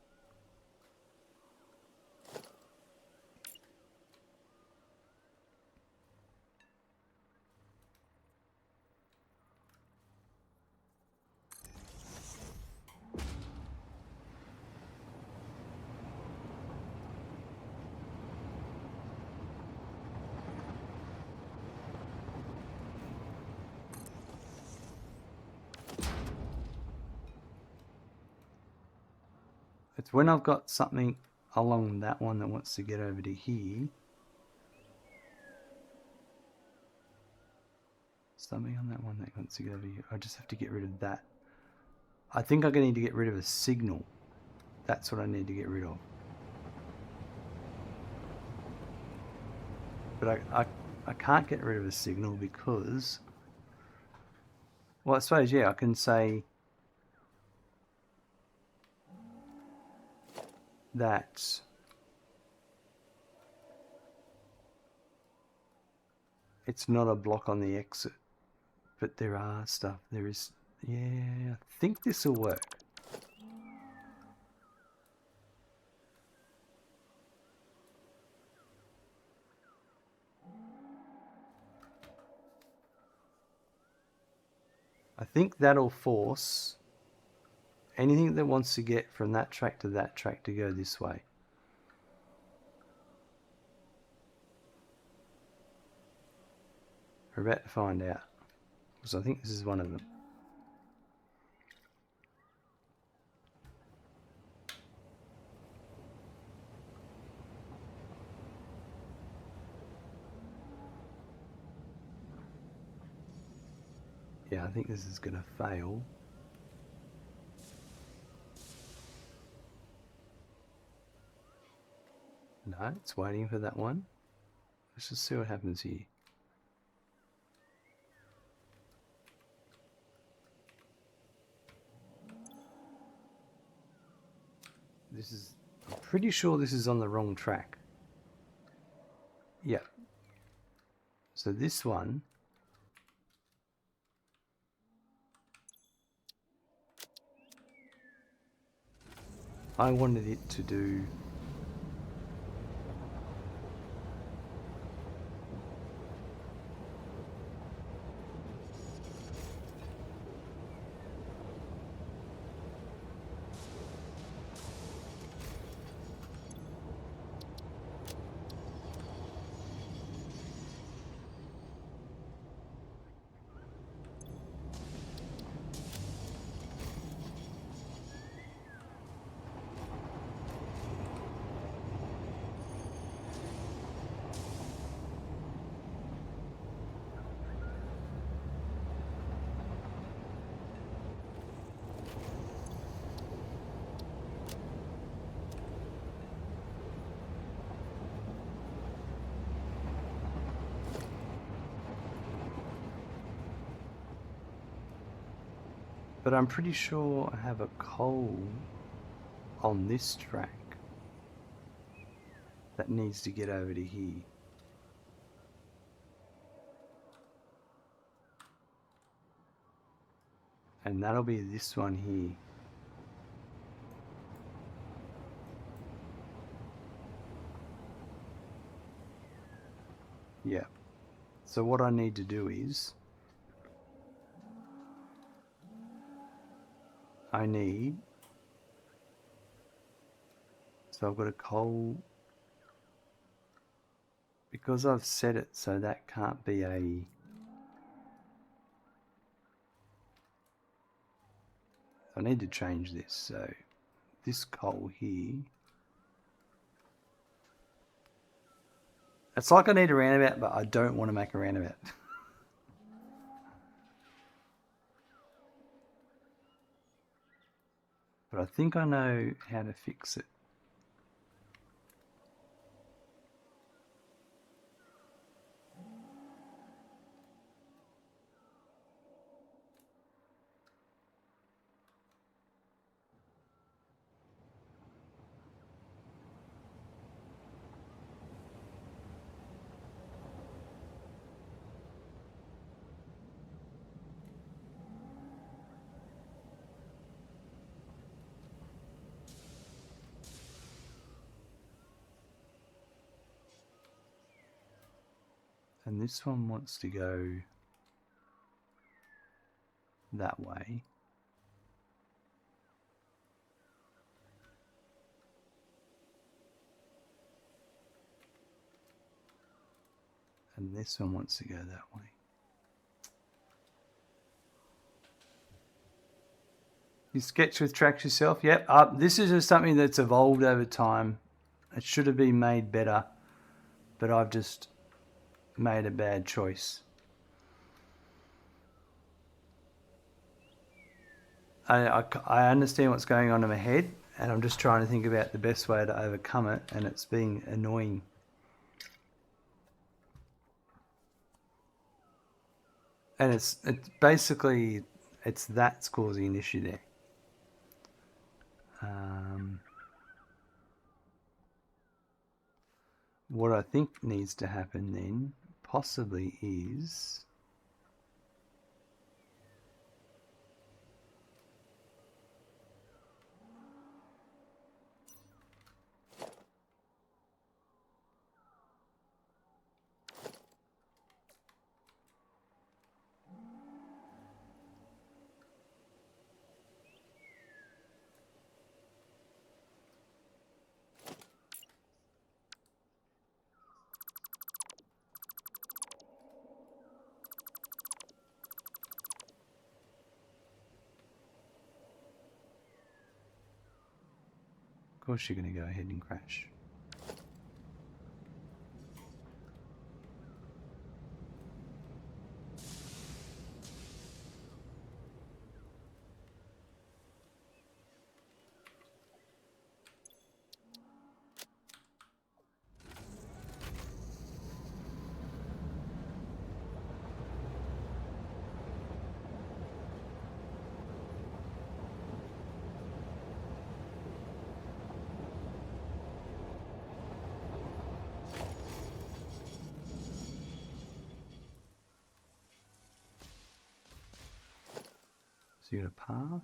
It's when I've got something along that one that wants to get over to here. Something on that one that wants to get over here. I just have to get rid of that. I think I'm going to need to get rid of a signal. That's what I need to get rid of. But I can't get rid of a signal because... Well, I suppose, yeah, I can say that it's not a block on the exit, but there are stuff. There is, yeah, I think this will work. I think that'll force anything that wants to get from that track to that track to go this way. We're about to find out, because I think this is one of them. Yeah, I think this is going to fail. No, it's waiting for that one. Let's just see what happens here. This is, I'm pretty sure this is on the wrong track. Yeah. So this one, I wanted it to do but I'm pretty sure I have a coal on this track that needs to get over to here. And that'll be this one here. Yeah. So what I need to do is so I've got a coal, because I've set it so that can't be a, I need to change this. So this coal here, it's like I need a roundabout, but I don't want to make a roundabout. But I think I know how to fix it. And this one wants to go that way. And this one wants to go that way. You sketch with tracks yourself? Yep. This is just something that's evolved over time. It should have been made better, but I've just made a bad choice. I understand what's going on in my head, and I'm just trying to think about the best way to overcome it, and it's being annoying. And it's basically, that's causing an issue there. What I think needs to happen then, possibly, is course you're going to go ahead and crash. So you got a path.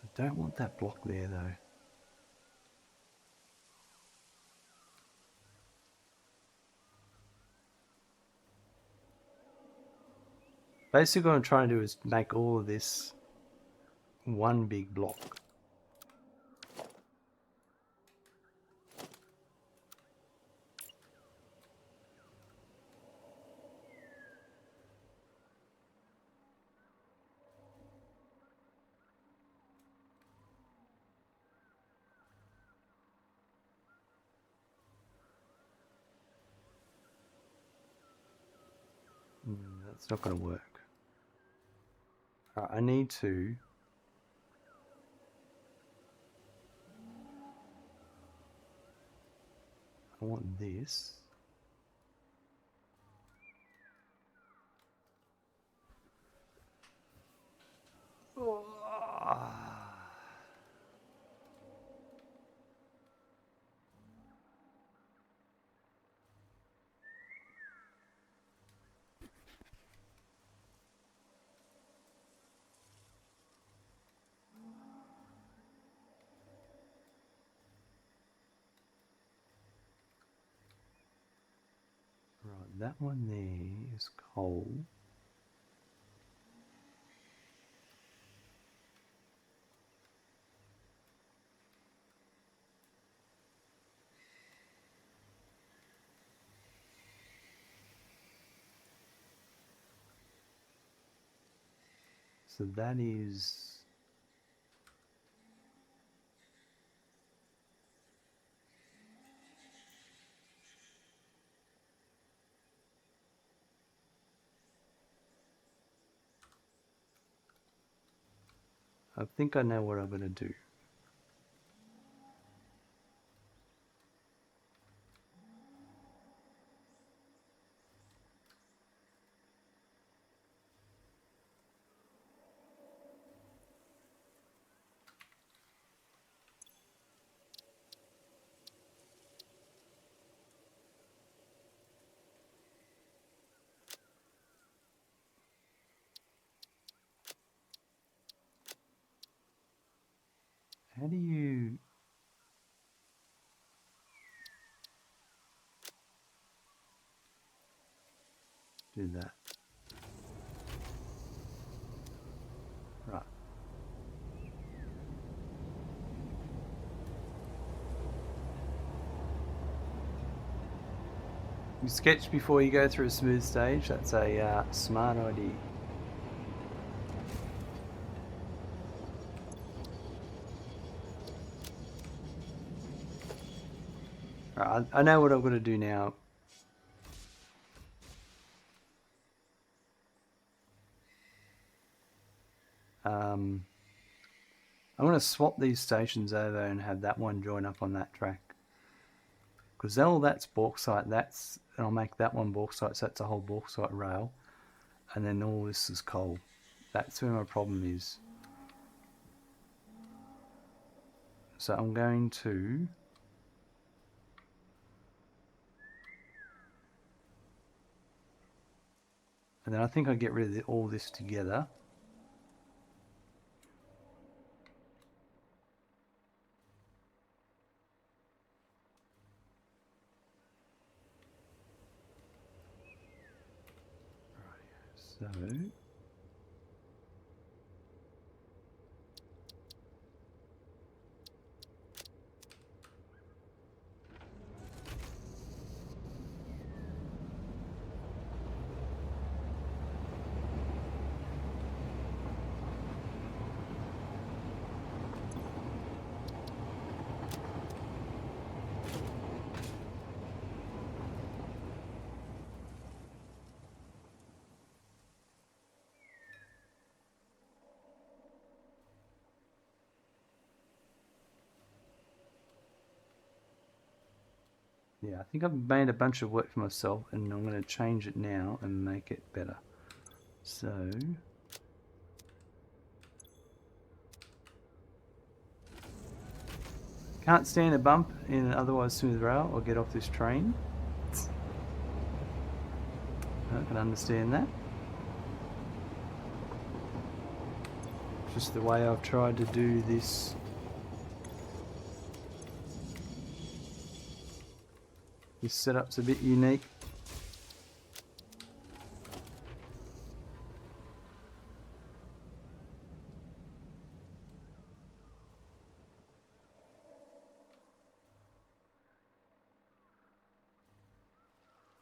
I don't want that block there though. Basically what I'm trying to do is make all of this one big block. That's not going to work. All right, I need to I want this. Oh. Right, that one there is coal. So that is I think I know what I'm going to do. How do you do that? Right. You sketch before you go through a smooth stage. That's a smart idea. Right, I know what I'm going to do now. I'm going to swap these stations over and have that one join up on that track. Because all that's bauxite, and I'll make that one bauxite, so that's a whole bauxite rail. And then all this is coal. That's where my problem is. So I'm going to... And then I think I get rid of all this together. So... Yeah, I think I've made a bunch of work for myself, and I'm going to change it now and make it better. So can't stand a bump in an otherwise smooth rail or get off this train. I can understand that. Just the way I've tried to do this. This setup's a bit unique.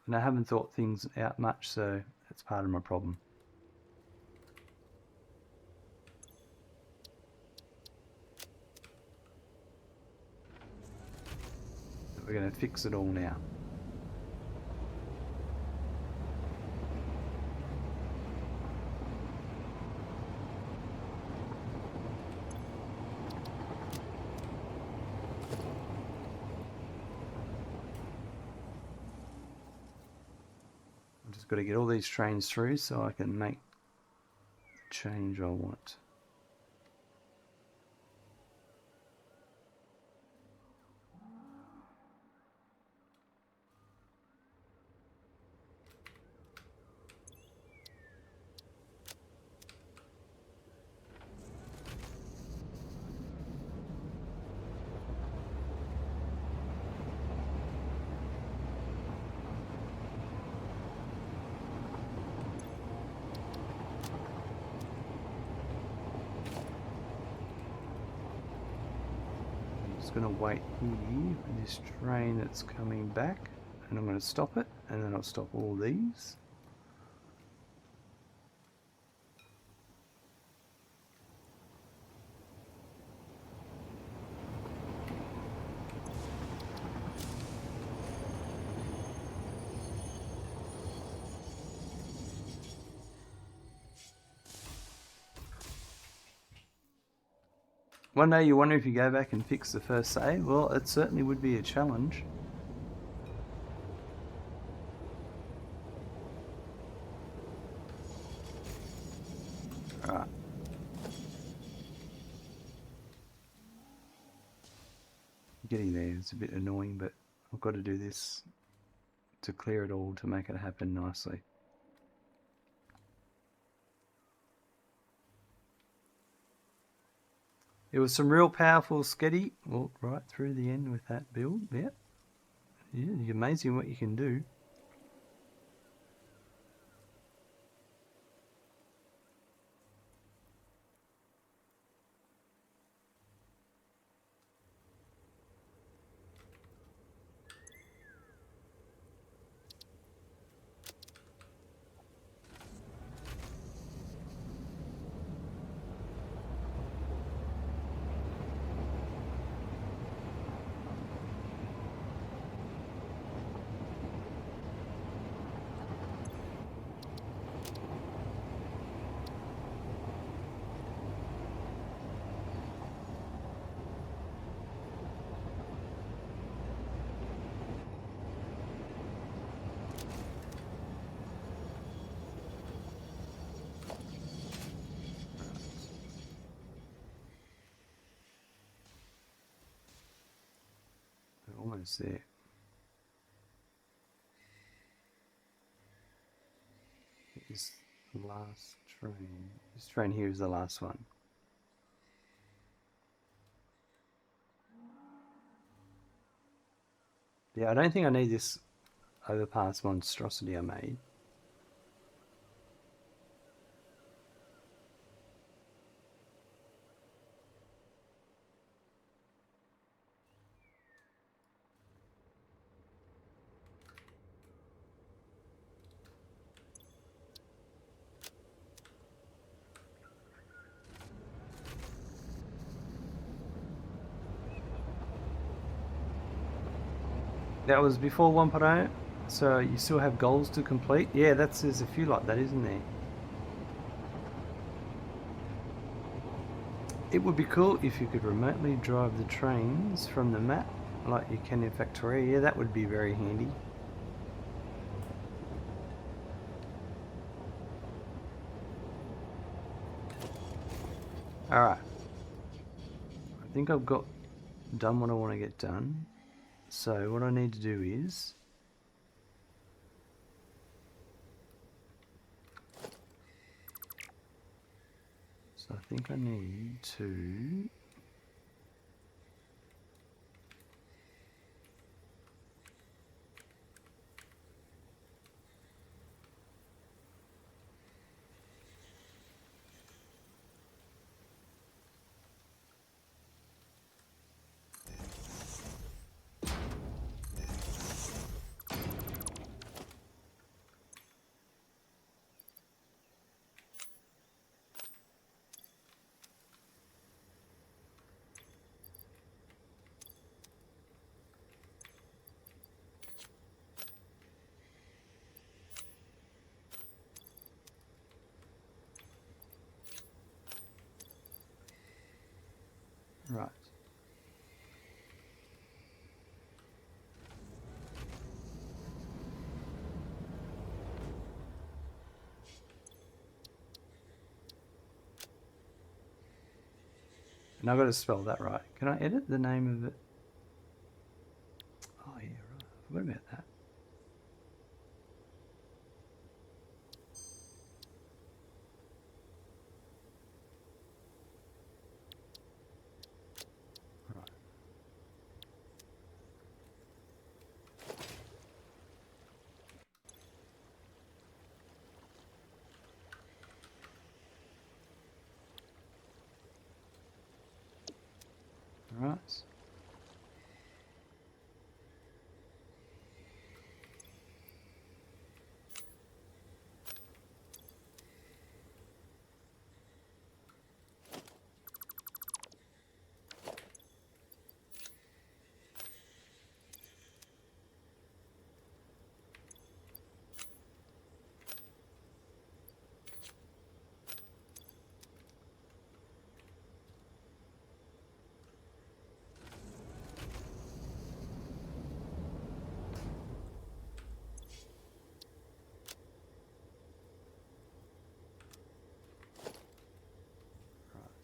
And I haven't thought things out much, so that's part of my problem. We're going to fix it all now. I've just got to get all these trains through so I can make the change I want. Going to wait here for this train that's coming back, and I'm going to stop it, and then I'll stop all these. One day you wonder if you go back and fix the first save. Well, it certainly would be a challenge. Alright. Getting there is a bit annoying, but I've got to do this to clear it all to make it happen nicely. It was some real powerful sketty, well, right through the end with that build. Yeah, it's amazing what you can do. Almost there. Is the last train. This train here is the last one. Yeah, I don't think I need this overpass monstrosity I made. That was before 1.0, so you still have goals to complete. Yeah, there's a few like that, isn't there? It would be cool if you could remotely drive the trains from the map like your Canyon Factory. Yeah, that would be very handy. Alright. I think I've got done what I want to get done. So what I need to do is I think I need to right. And I've got to spell that right. Can I edit the name of it? Oh yeah, right. I forgot about that. Right. Right.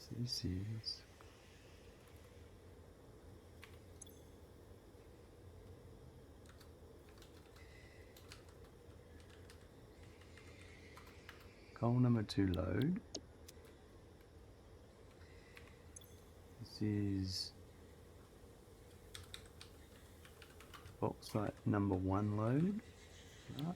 So this is goal number 2 load. This is Bauxite number 1 load. Right.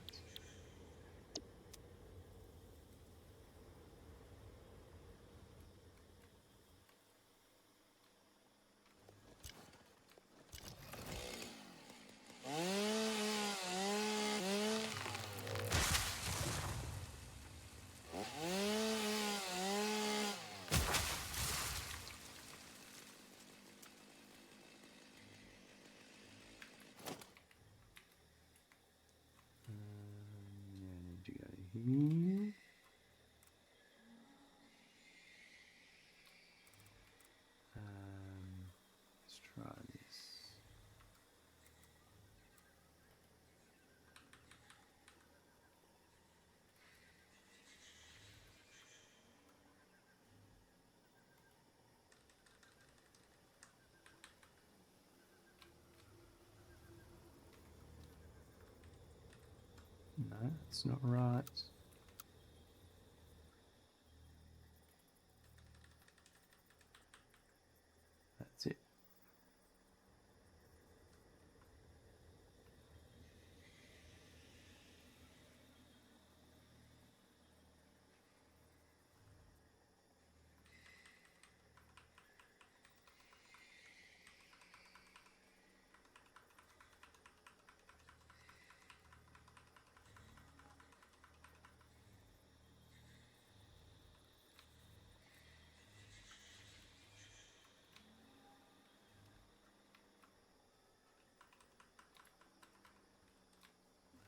Yeah, I need to go here. Let's try this. No, that's not right. That's it.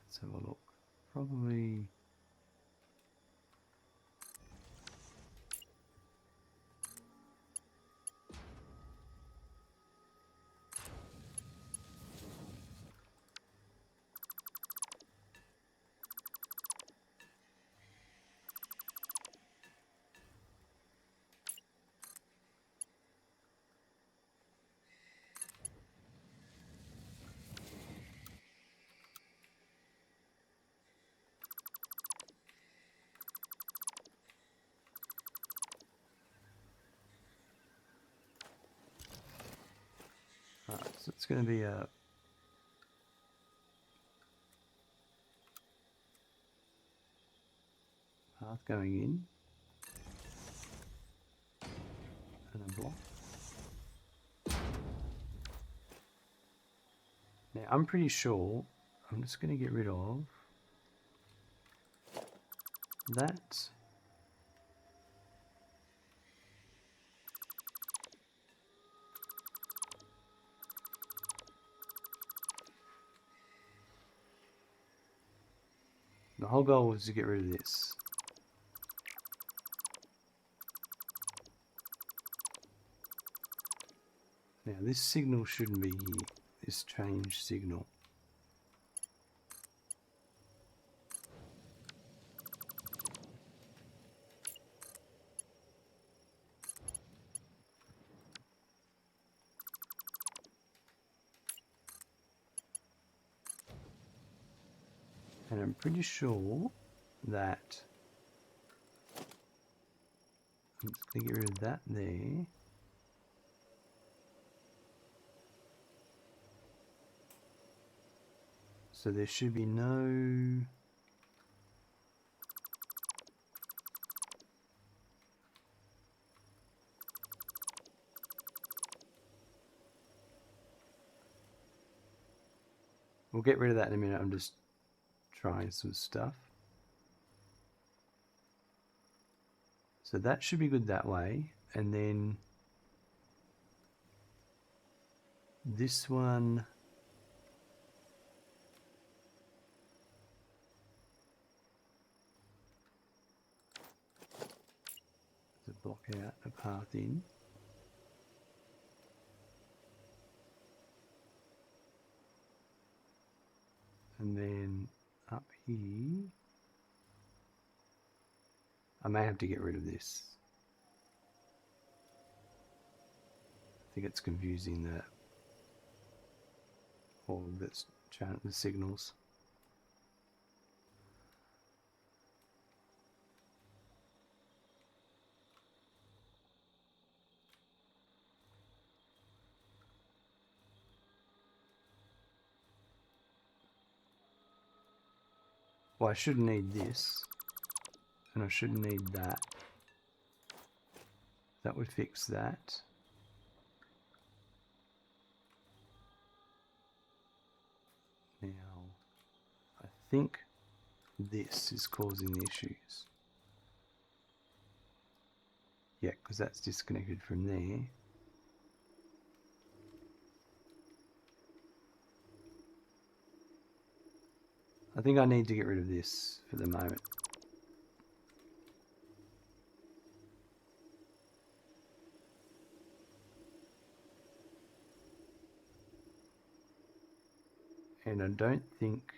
Let's have a look. Probably So it's going to be a path going in and a block. Now I'm pretty sure I'm just going to get rid of that. The whole goal was to get rid of this. Now this signal shouldn't be here, this change signal. And I'm pretty sure that I'm just going to get rid of that there. So there should be no... We'll get rid of that in a minute. I'm just trying some stuff. So that should be good that way. And then this one... block out a path in. And then up here, I may have to get rid of this. I think it's confusing the all of this the signals. Well, I shouldn't need this, and I shouldn't need that. That would fix that. Now, I think this is causing the issues. Yeah, because that's disconnected from there. I think I need to get rid of this for the moment. And I don't think...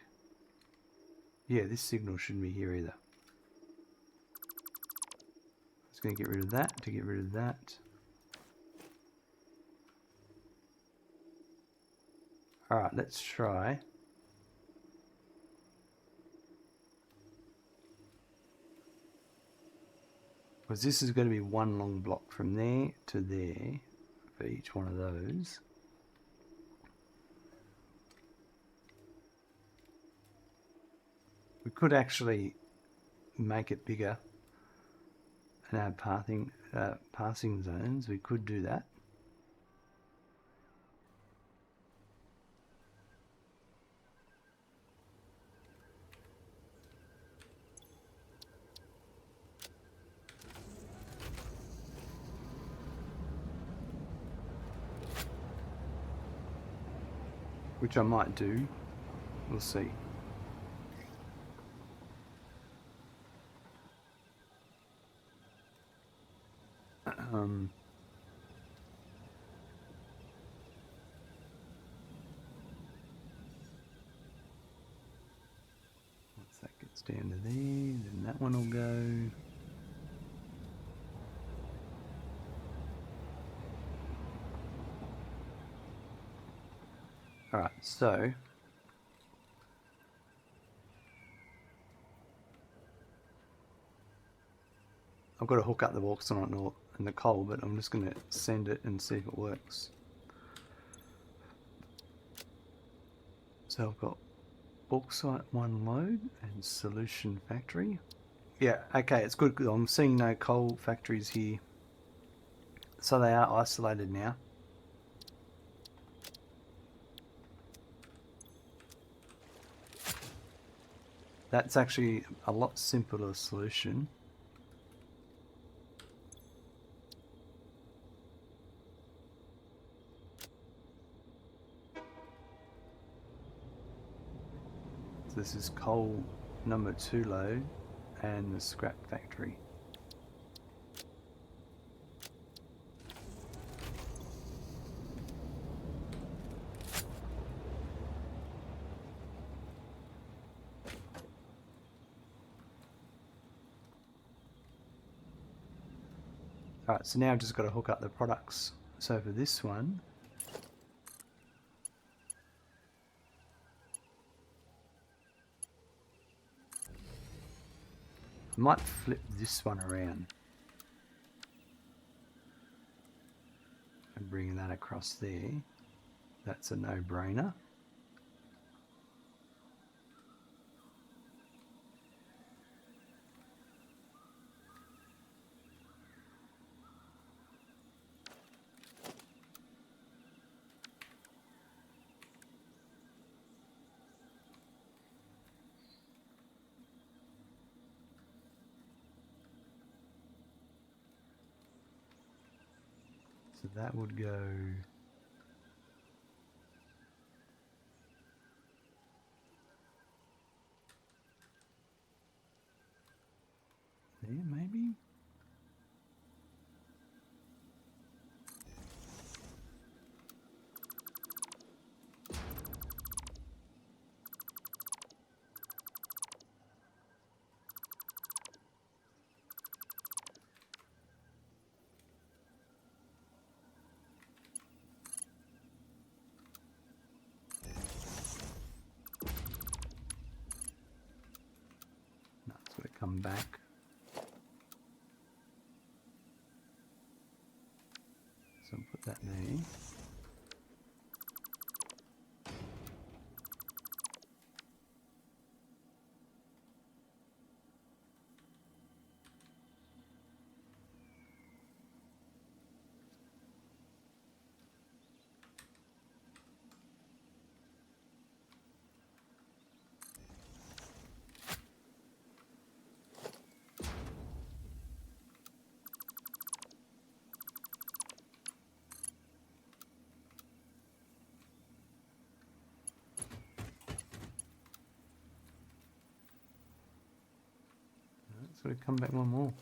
Yeah, this signal shouldn't be here either. I'm just going to get rid of that to get rid of that. Alright, let's try. Because this is going to be one long block from there to there for each one of those. We could actually make it bigger and add passing zones. We could do that. Which I might do. We'll see. Once that gets down to there, then that one will go. Alright, so I've got to hook up the bauxite and the coal, but I'm just going to send it and see if it works. So I've got Bauxite 1 load and Solution Factory. Yeah, okay, it's good. I'm seeing no coal factories here. So they are isolated now. That's actually a lot simpler solution. So this is coal number 2 load and the scrap factory. Alright, so now I've just got to hook up the products. So for this one, I might flip this one around and bring that across there. That's a no-brainer. So that would go there, maybe? No, it's got to come back. So I'll put that there. It's got to come back one more.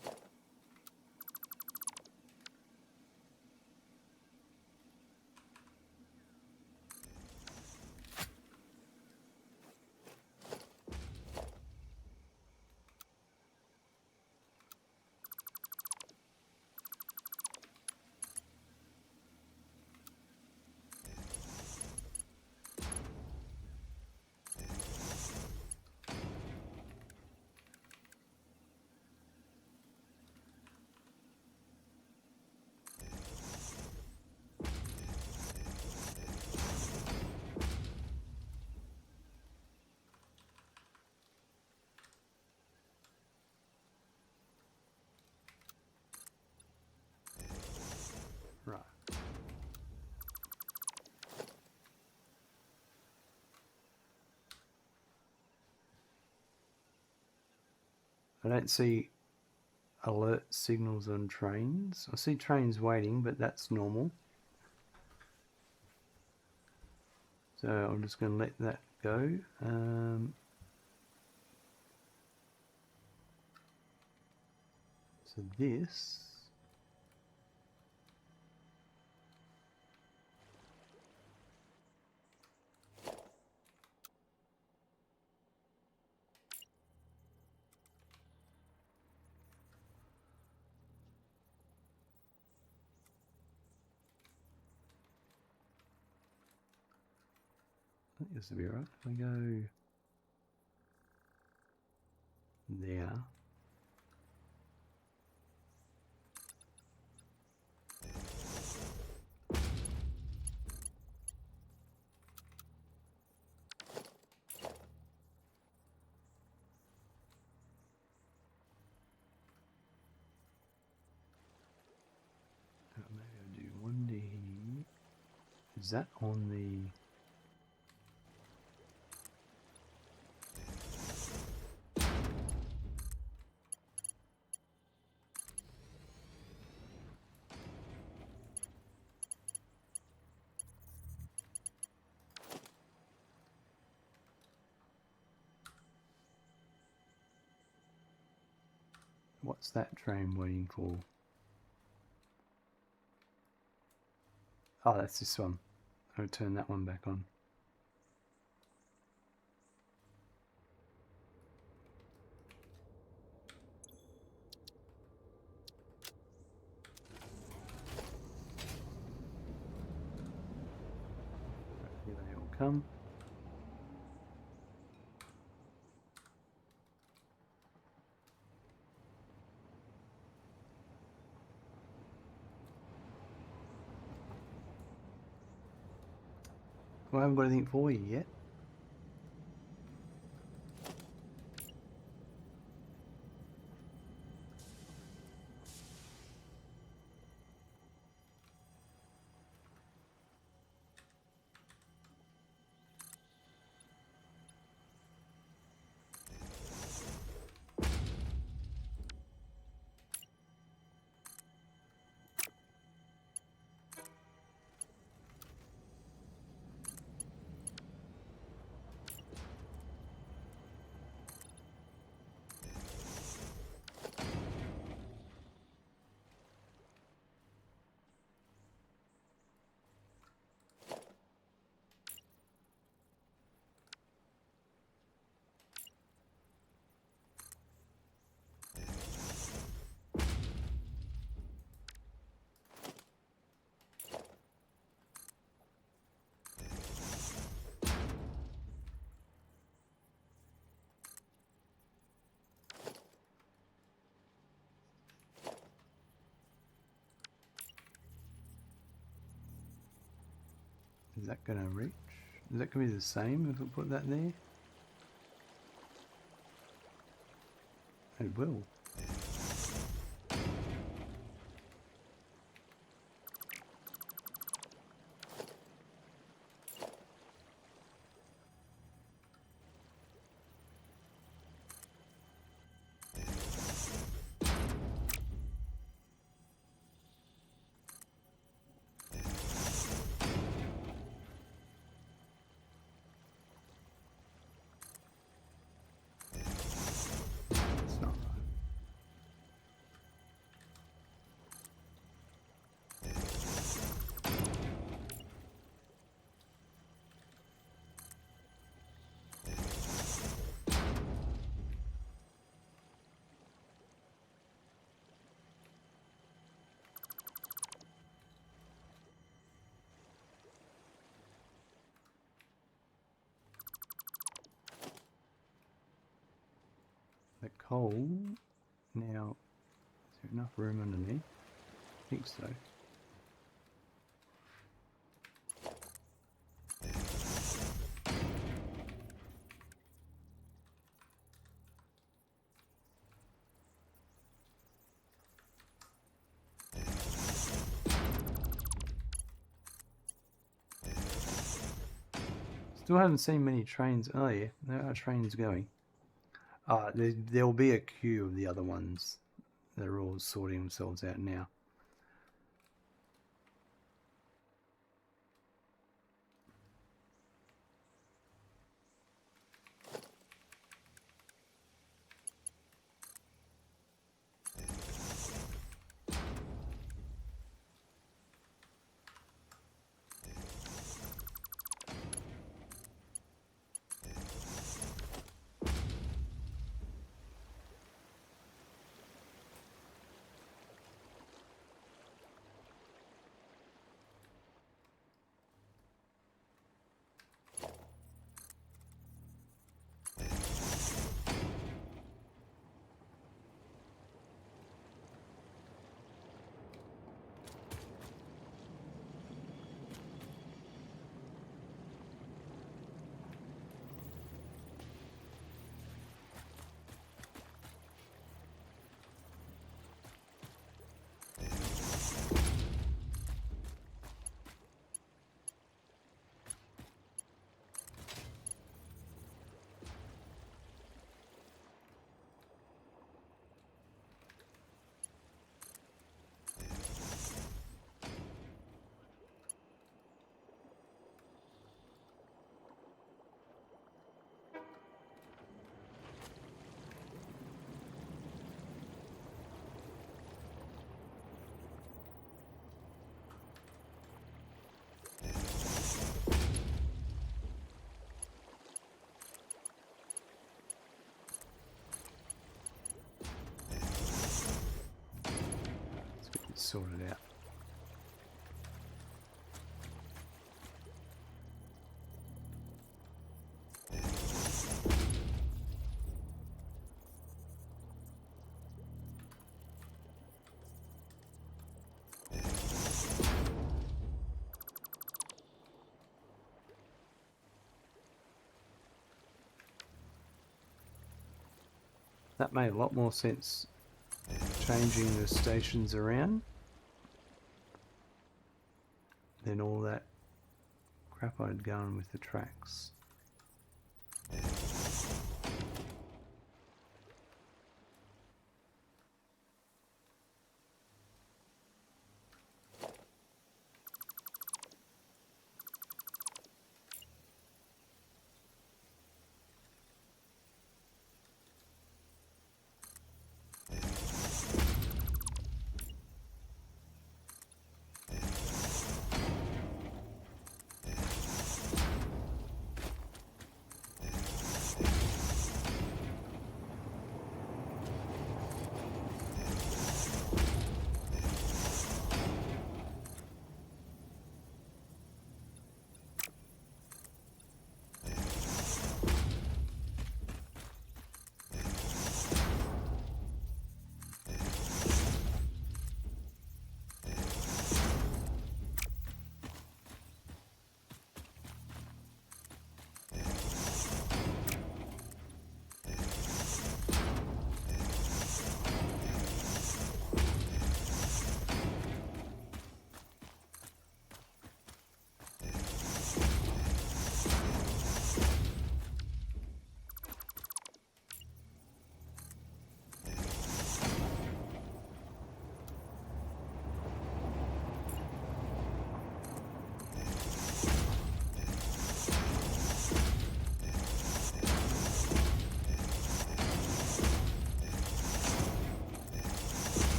Right. I don't see alert signals on trains. I see trains waiting, but that's normal. So I'm just going to let that go. So this, I think this will be right. If I go there. Is that on the... What's that train waiting for? Oh, that's this one. I'll turn that one back on. Here they all come. Well, I haven't got anything for you yet. Is that going to reach? Is that going to be the same if I put that there? It will. It's not right. The coal, now, is there enough room underneath? I think so. Still haven't seen many trains. Oh yeah, there are trains going. There will be a queue of the other ones. They're all sorting themselves out now. it sorted out. That made a lot more sense, changing the stations around, than all that crap I'd gone with the tracks.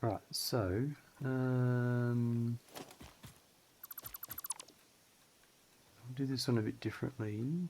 Right, so I'll do this one a bit differently.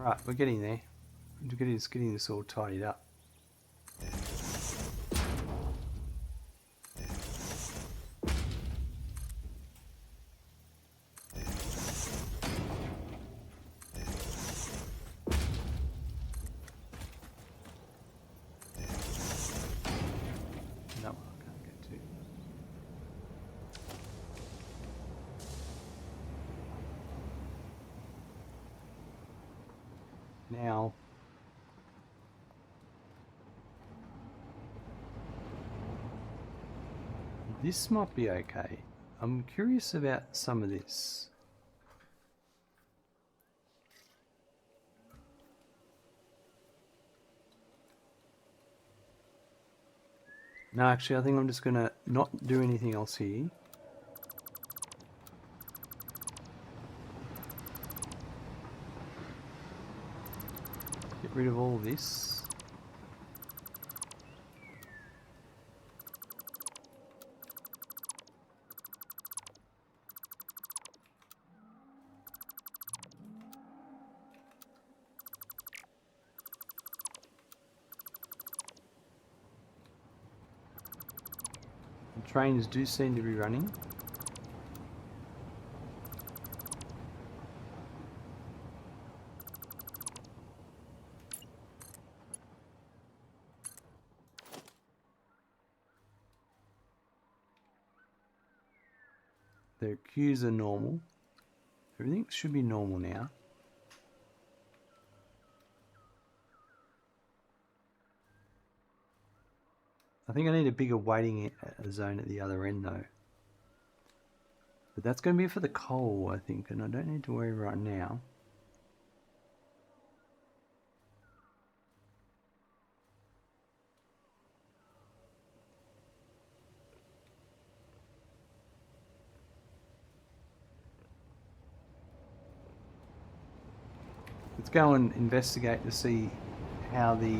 Alright, we're getting there. Just getting this all tidied up. No, I can't get to. Now, this might be okay. I'm curious about some of this. No, actually, I think I'm just going to not do anything else here. Get rid of all this. The trains do seem to be running. Their queues are normal. Everything should be normal now. I think I need a bigger waiting zone at the other end though. But that's going to be for the coal, I think, and I don't need to worry right now. Let's go and investigate to see how the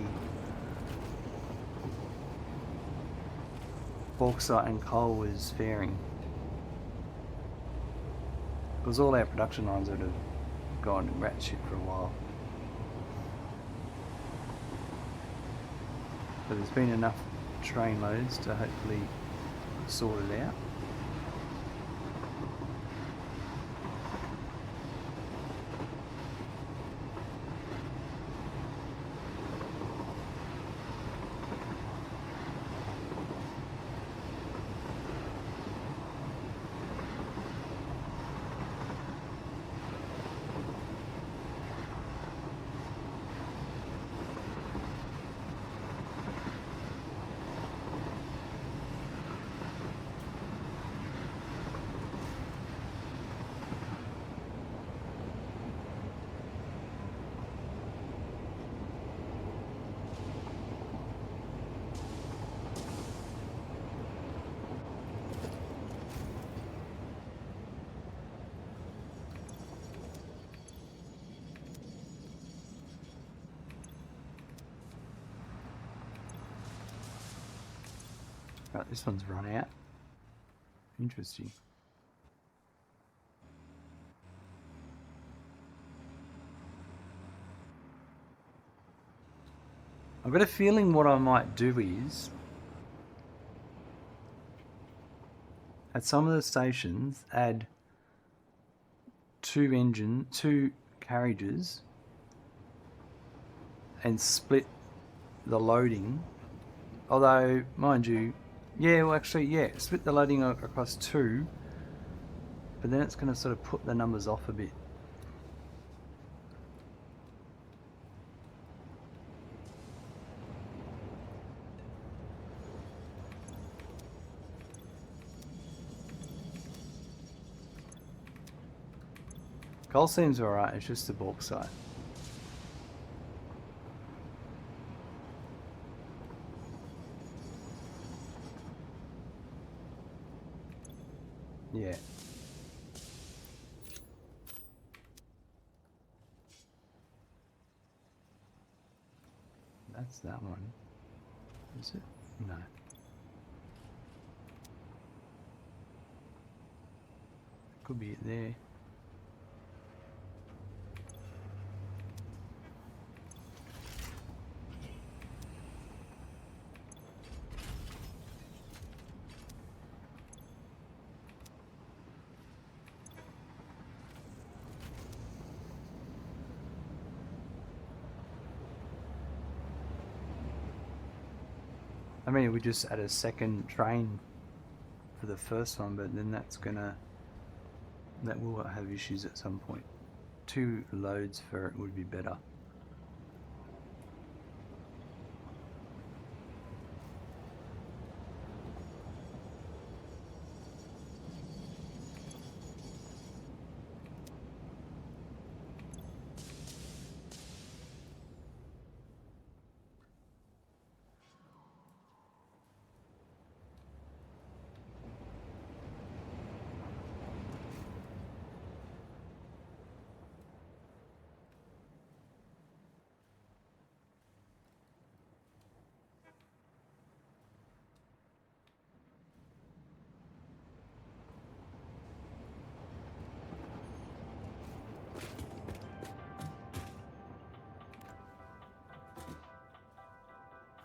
bauxite and coal is faring. Because all our production lines would have gone to rat shit for a while. But there's been enough train loads to hopefully sort it out. Right, this one's run out. Interesting. I've got a feeling what I might do is, at some of the stations, add two carriages and split the loading. Although, mind you, yeah, well actually, yeah, split the loading across two, but then it's going to sort of put the numbers off a bit. Coal seems alright, it's just the bauxite. Yeah. That's that one. Is it? No. Could be it there. I mean, we just add a second train for the first one, but then that will have issues at some point. 2 loads for it would be better.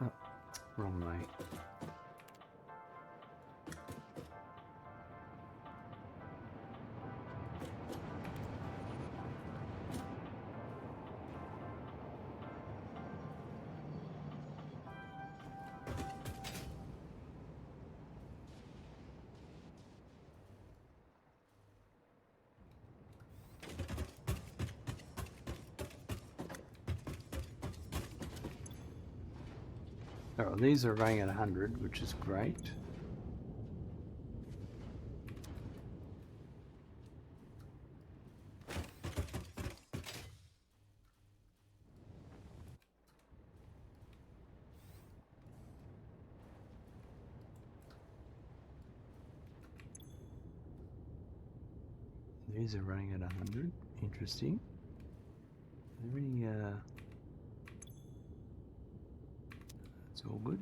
Oh, wrong way. Oh, these are running at 100, which is great. These are running at 100. Interesting. Are there any, it's all good.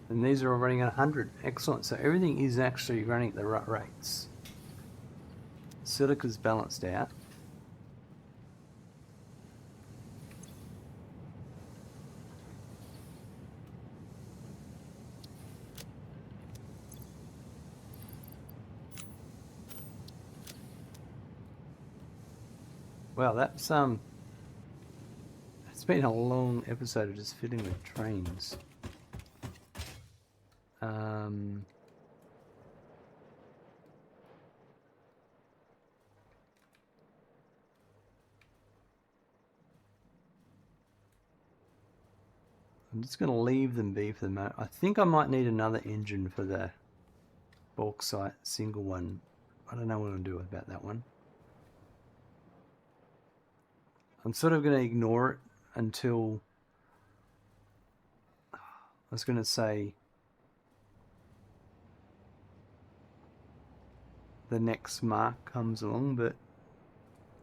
And these are all running at 100. Excellent. So everything is actually running at the right rates. Silica's balanced out. Wow, it's been a long episode of just filling with trains. I'm just going to leave them be for the moment. I think I might need another engine for the bauxite single one. I don't know what I'm going to do about that one. I'm sort of going to ignore it until, I was going to say, the next mark comes along, but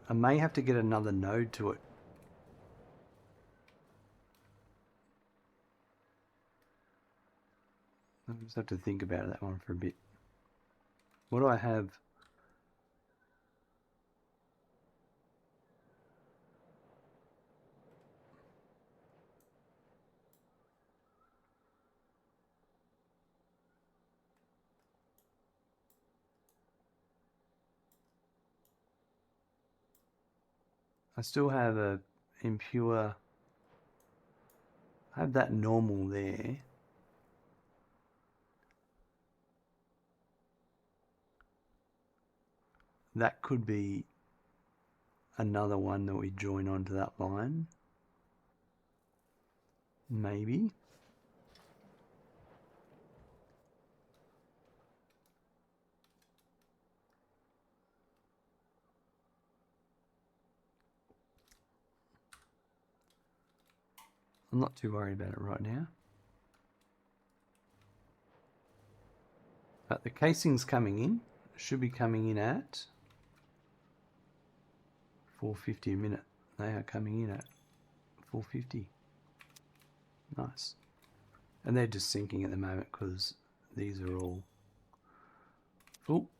I may have to get another node to it. I just have to think about that one for a bit. What do I have? I still have a impure, I have that normal there. That could be another one that we join onto that line. Maybe. I'm not too worried about it right now. But the casing's coming in. It should be coming in at 450 a minute. They are coming in at 450. Nice. And they're just sinking at the moment because these are all full.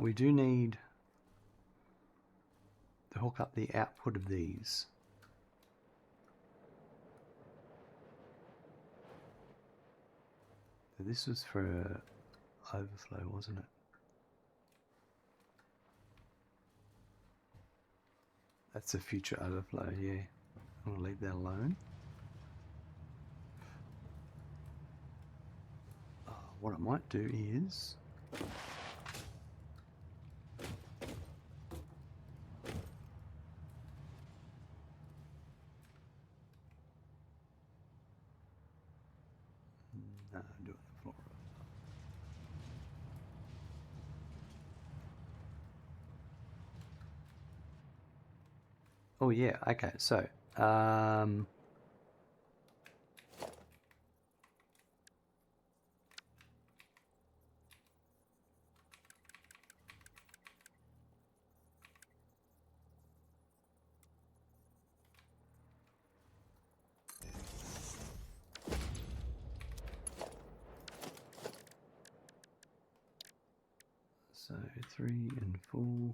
We do need to hook up the output of these. So this was for overflow, wasn't it? That's a future overflow, yeah. I'm gonna leave that alone. What I might do is no, do it the floor. Oh yeah, okay, so so 3 and 4.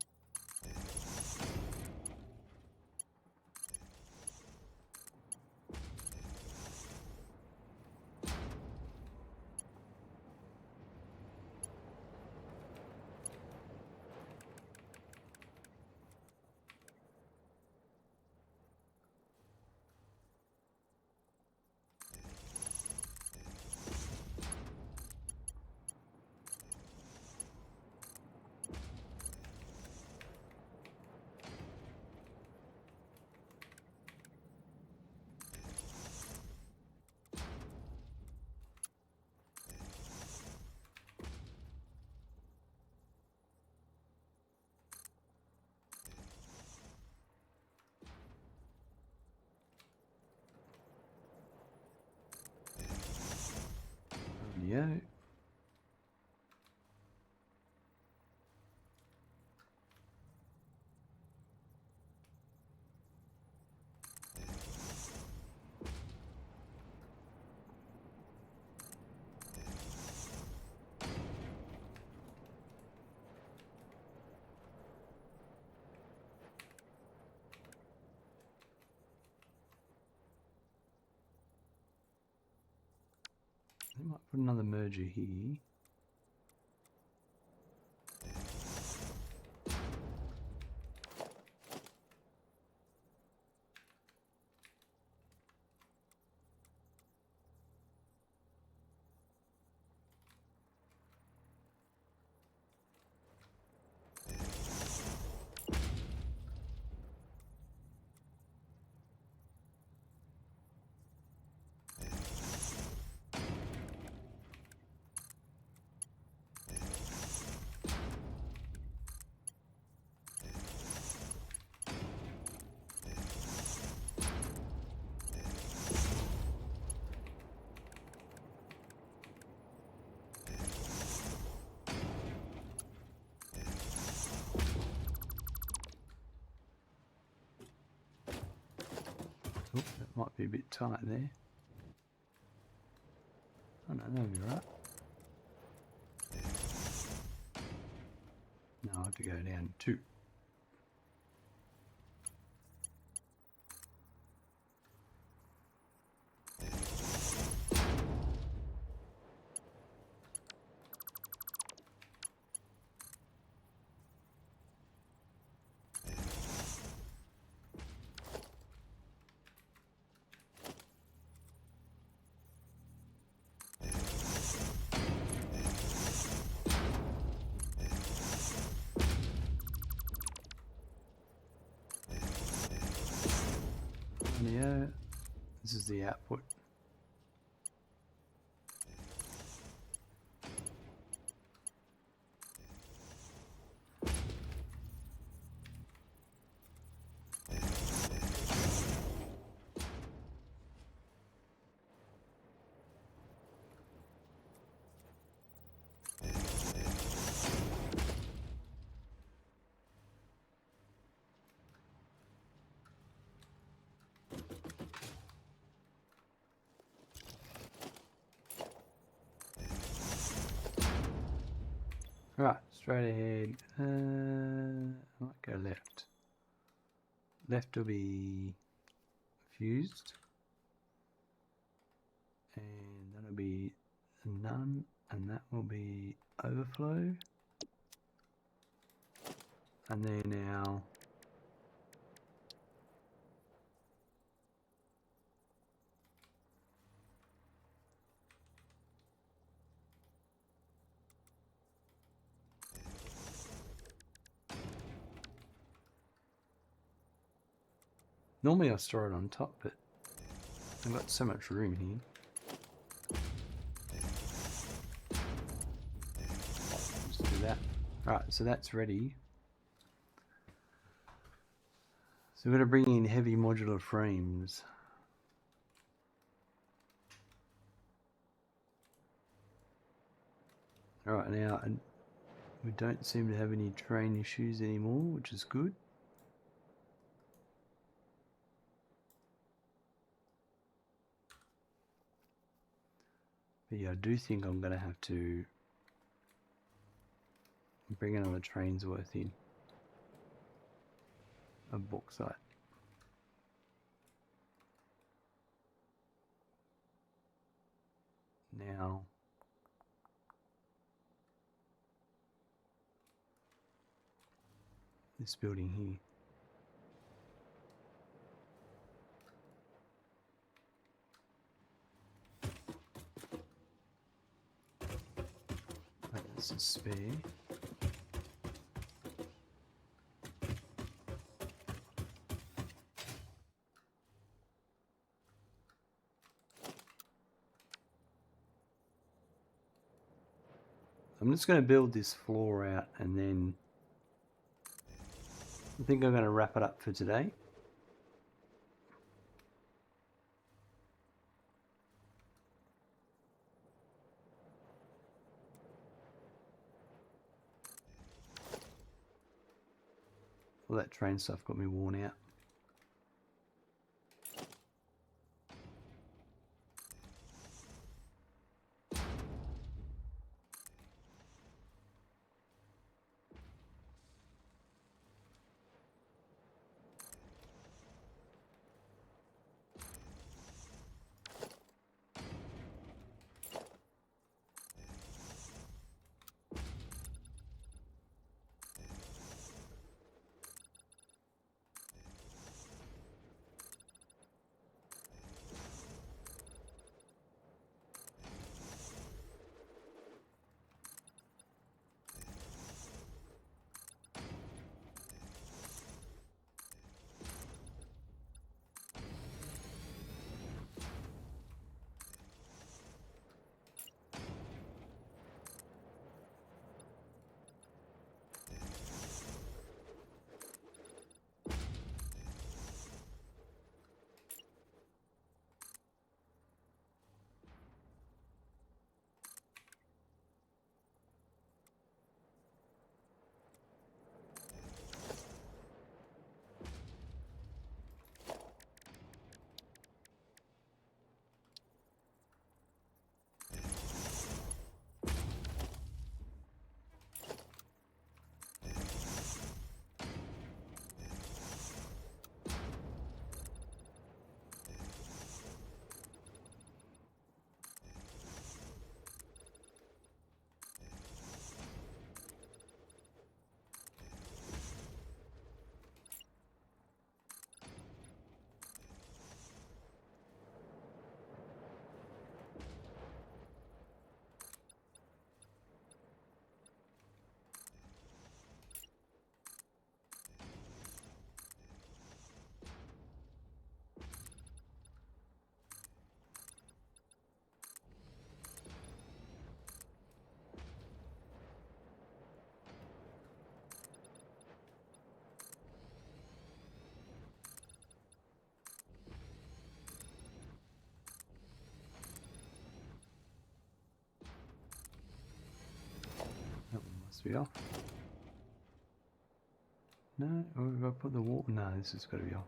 Yeah. I might put another merger here. Oh, that might be a bit tight there. Oh no, that'll be right. No, I have to go down 2. Yeah, this is the output. Right, straight ahead. I might go left. Left will be fused, and that'll be none and that will be overflow, and then our normally I store it on top, but I've got so much room here. Just do that. Alright, so that's ready. So we're going to bring in heavy modular frames. Alright, now we don't seem to have any train issues anymore, which is good. But yeah, I do think I'm going to have to bring another train's worth in of bauxite. Now, this building here. That's a spare. I'm just going to build this floor out, and then I think I'm going to wrap it up for today. All that train stuff got me worn out. Must be off. No, or have I put the water? No, this has got to be off.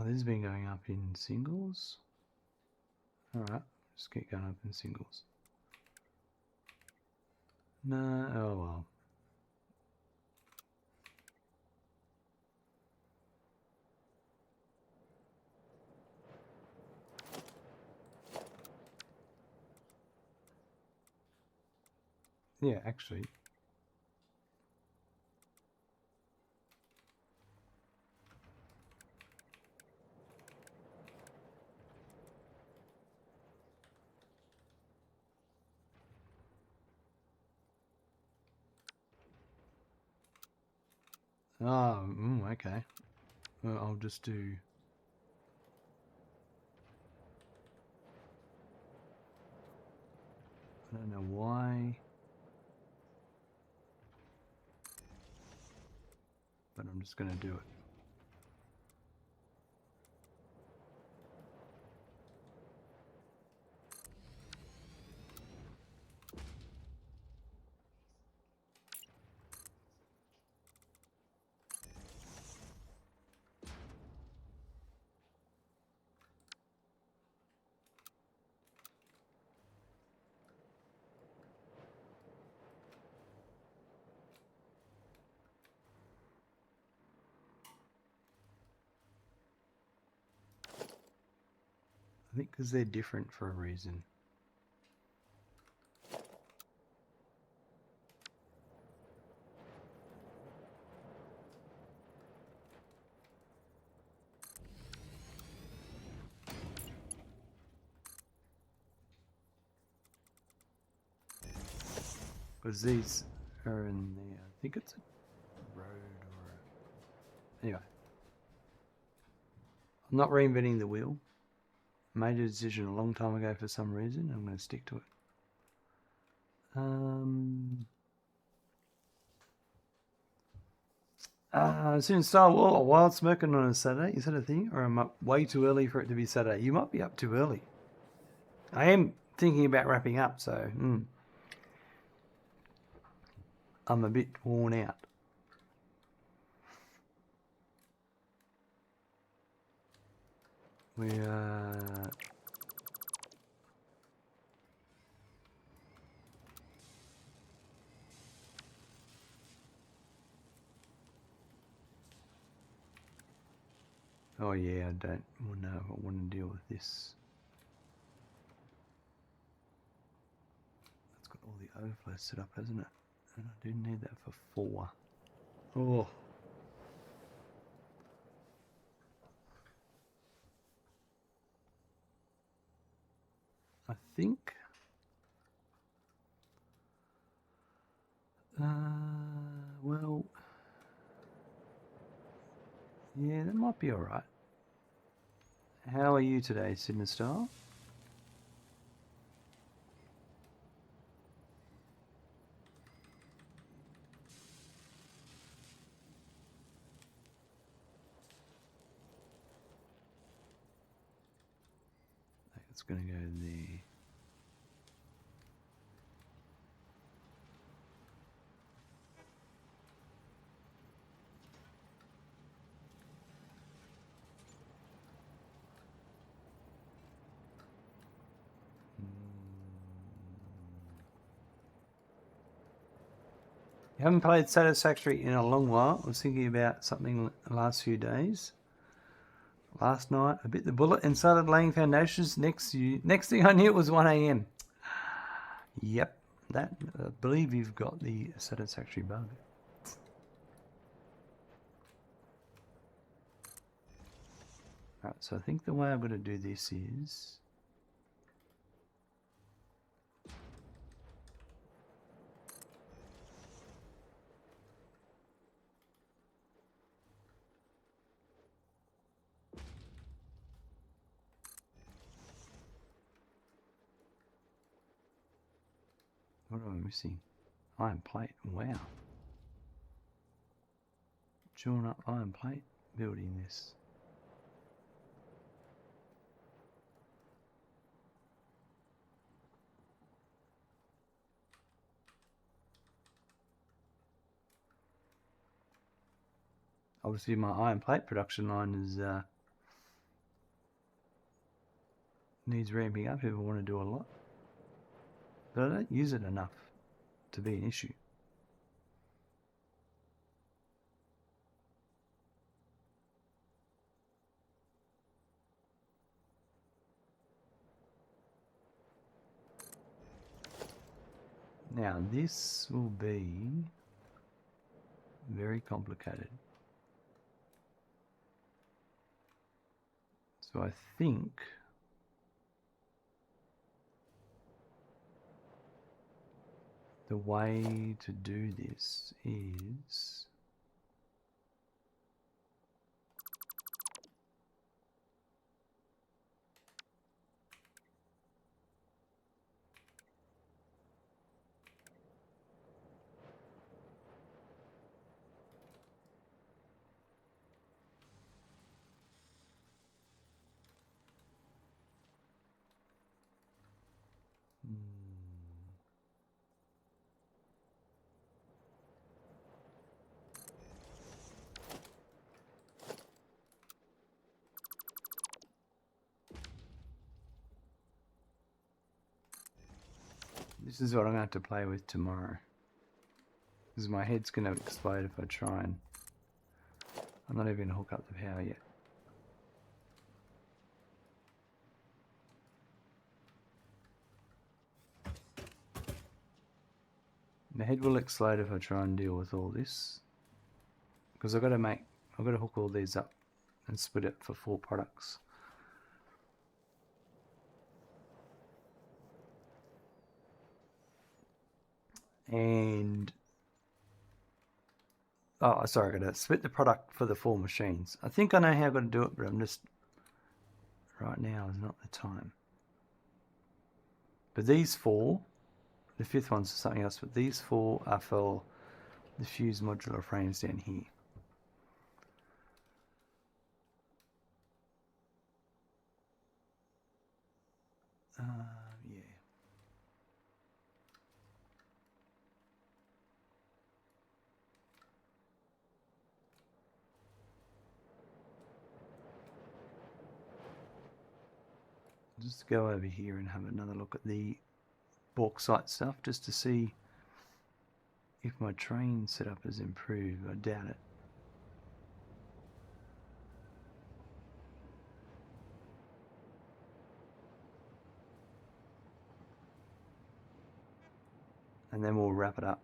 Oh, this has been going up in singles. Alright, just keep going up in singles. No, oh well. Yeah, actually. Oh, okay. Well, I'll just do... I don't know why, but I'm just going to do it. I think because they're different for a reason. Because these are in the... I think it's a road or a... Anyway. I'm not reinventing the wheel. I made a decision a long time ago for some reason. I'm going to stick to it. Soon style wild smoking on a Saturday. Is that a thing? Or am I way too early for it to be Saturday? You might be up too early. I am thinking about wrapping up, so I'm a bit worn out. We oh yeah, I don't know if I want to deal with this. It's got all the overflow set up, hasn't it? And I do need that for 4. Oh. I think well, yeah, that might be alright. How are you today, Sydney Style? It's going to go there. You haven't played Satisfactory in a long while. I was thinking about something the last few days. Last night, I bit the bullet and started laying foundations. Next thing I knew, it was 1 a.m. Yep, that I believe you've got the Satisfactory bug. Alright, so I think the way I'm going to do this is... What am I missing? Iron plate. Wow. Chewing up iron plate, building this. Obviously my iron plate production line is needs ramping up if I want to do a lot. But I don't use it enough to be an issue. Now this will be very complicated. So I think the way to do this is this is what I'm going to have to play with tomorrow. Because my head's going to explode if I try and... I'm not even going to hook up the power yet. My head will explode if I try and deal with all this. Because I've got to hook all these up and split it for 4 products. And oh, sorry, I got to split the product for the 4 machines. I think I know how I'm going to do it, but I'm just right now is not the time. But these 4, the 5th one's for something else, but these 4 are for the fused modular frames down here. Yeah. Just go over here and have another look at the bauxite stuff just to see if my train setup has improved. I doubt it. And then we'll wrap it up.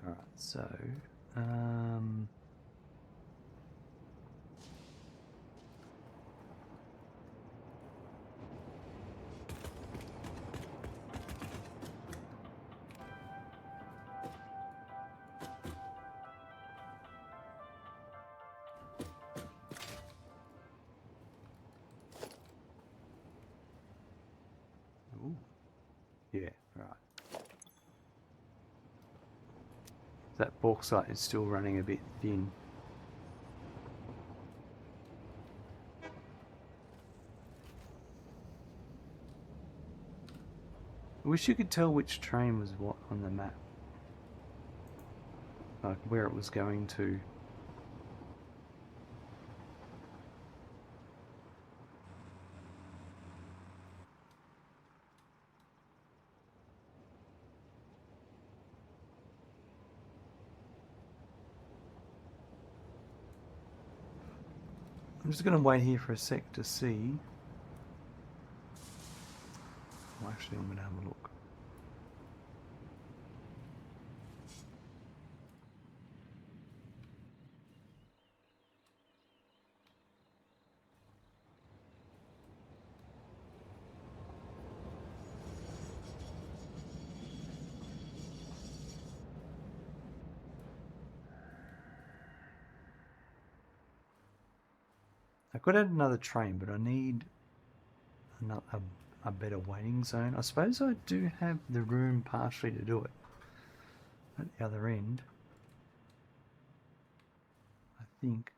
Alright, so ooh, yeah, right. That bauxite is still running a bit thin. I wish you could tell which train was what on the map. Like where it was going to. I'm just going to wait here for a sec to see. Well, actually, I'm going to have a look. I could add another train, but I need a better waiting zone. I suppose I do have the room partially to do it at the other end. I think.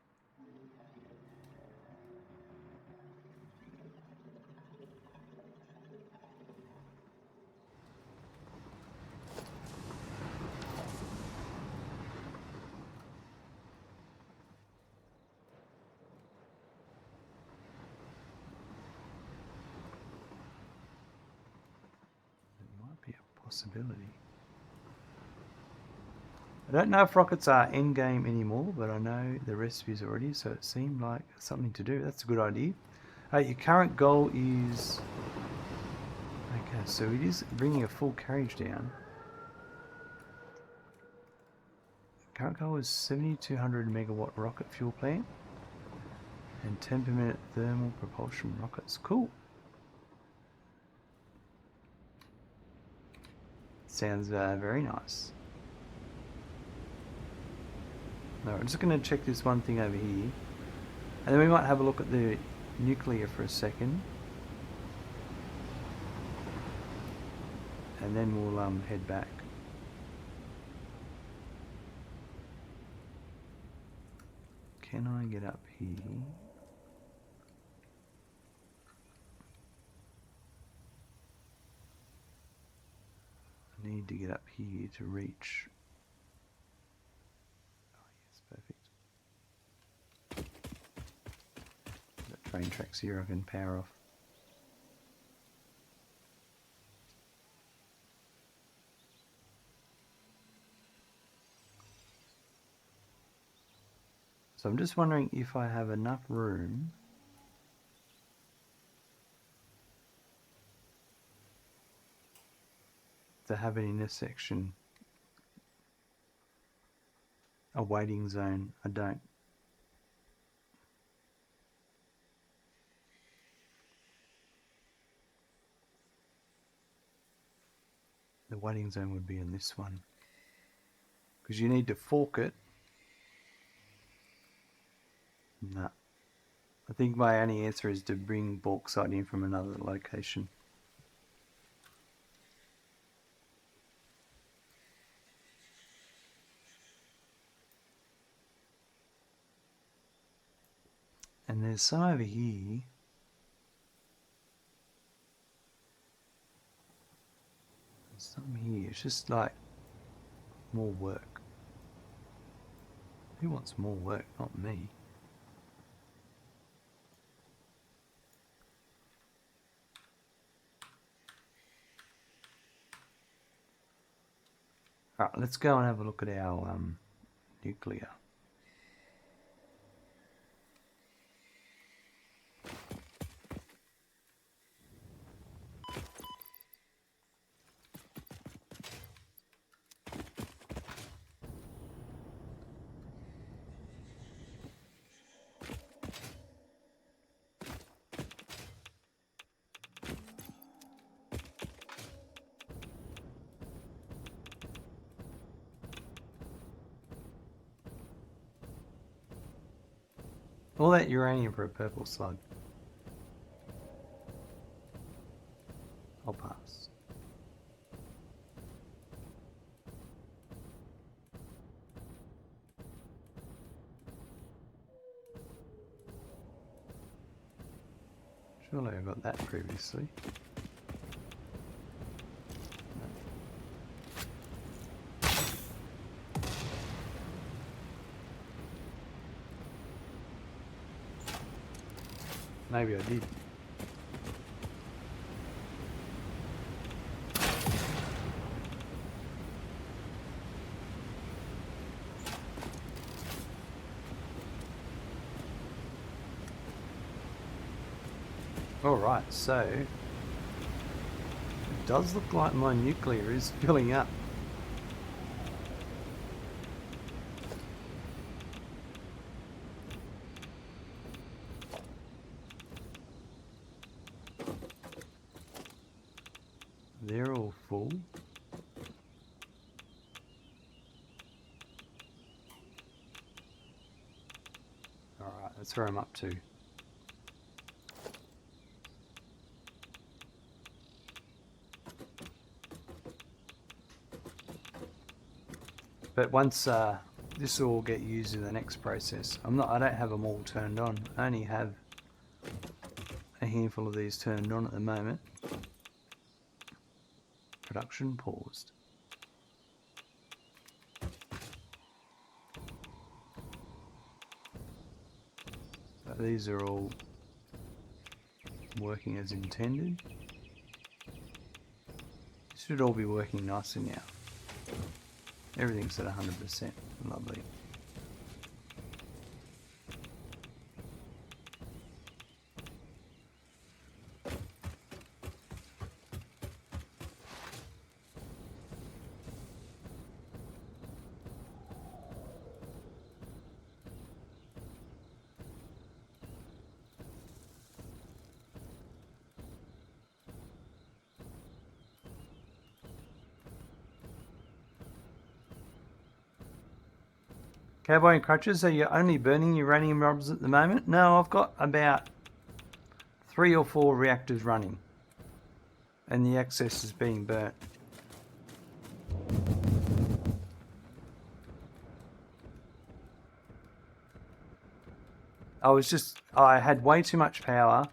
possibility. I don't know if rockets are endgame anymore, but I know the recipes already, so it seemed like something to do. That's a good idea. Your current goal is... Okay, so it is bringing a full carriage down. Current goal is 7,200 megawatt rocket fuel plant and 10 per minute thermal propulsion rockets. Cool. Sounds very nice. No, I'm just going to check this one thing over here, and then we might have a look at the nuclear for a second, and then we'll head back. Can I get up here? I need to get up here to reach. Oh yes, perfect. Got train tracks here I can power off. So I'm just wondering if I have enough room to have an intersection, a waiting zone. I don't. The waiting zone would be in this one, because you need to fork it. No. I think my only answer is to bring bauxite in from another location. And there's some over here. There's some here. It's just like more work. Who wants more work? Not me. Alright, let's go and have a look at our nuclear. All that uranium for a purple slug. I'll pass. Surely I got that previously. Maybe I did. Alright, so it does look like my nuclear is filling up. They're all full. Alright, that's where I'm up to. But once this will all get used in the next process. I don't have them all turned on. I only have a handful of these turned on at the moment. Production paused. So these are all working as intended. This Should all be working nicely now. Everything's at 100%. Lovely. Cowboy and Crutches, are you only burning uranium rods at the moment? No, I've got about 3 or 4 reactors running. And the excess is being burnt. I had way too much power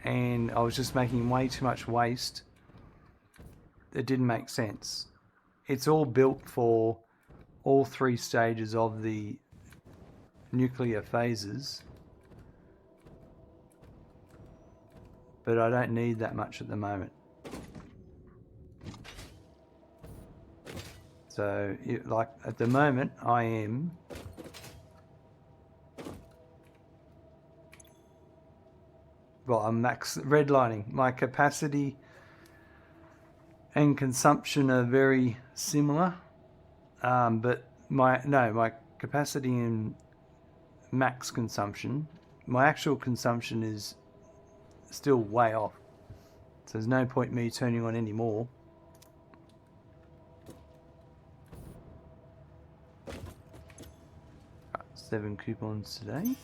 and I was just making way too much waste. It didn't make sense. It's all built for all 3 stages of the nuclear phases, but I don't need that much at the moment. So like at the moment I am I'm max redlining. My capacity and consumption are very similar, but my capacity and max consumption, my actual consumption is still way off. So there's no point me turning on any more. Right, 7 coupons today.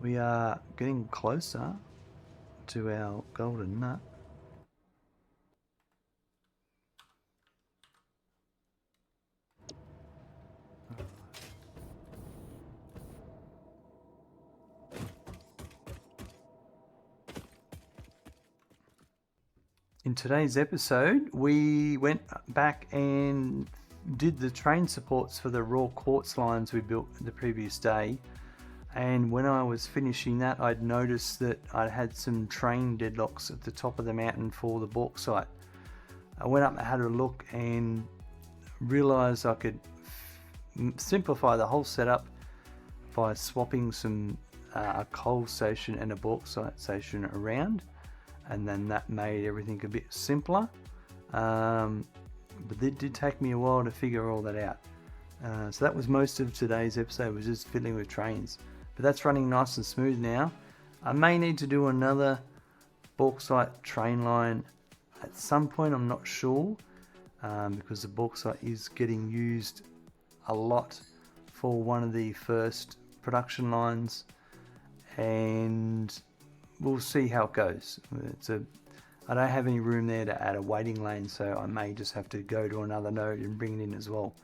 We are getting closer to our golden nut. In today's episode, we went back and did the train supports for the Raw Quartz lines we built the previous day. And when I was finishing that, I'd noticed that I had some train deadlocks at the top of the mountain for the bauxite. I went up and had a look and realized I could simplify the whole setup by swapping some a coal station and a bauxite station around, and then that made everything a bit simpler. But it did take me a while to figure all that out. So that was most of today's episode, was just fiddling with trains. But that's running nice and smooth now. I may need to do another bauxite train line at some point, I'm not sure, because the bauxite is getting used a lot for one of the first production lines, and we'll see how it goes. I don't have any room there to add a waiting lane, so I may just have to go to another node and bring it in as well.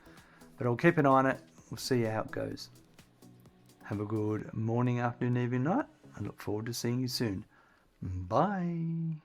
But I'll keep an eye on it. We'll see how it goes. Have a good morning, afternoon, evening, night. I look forward to seeing you soon. Bye.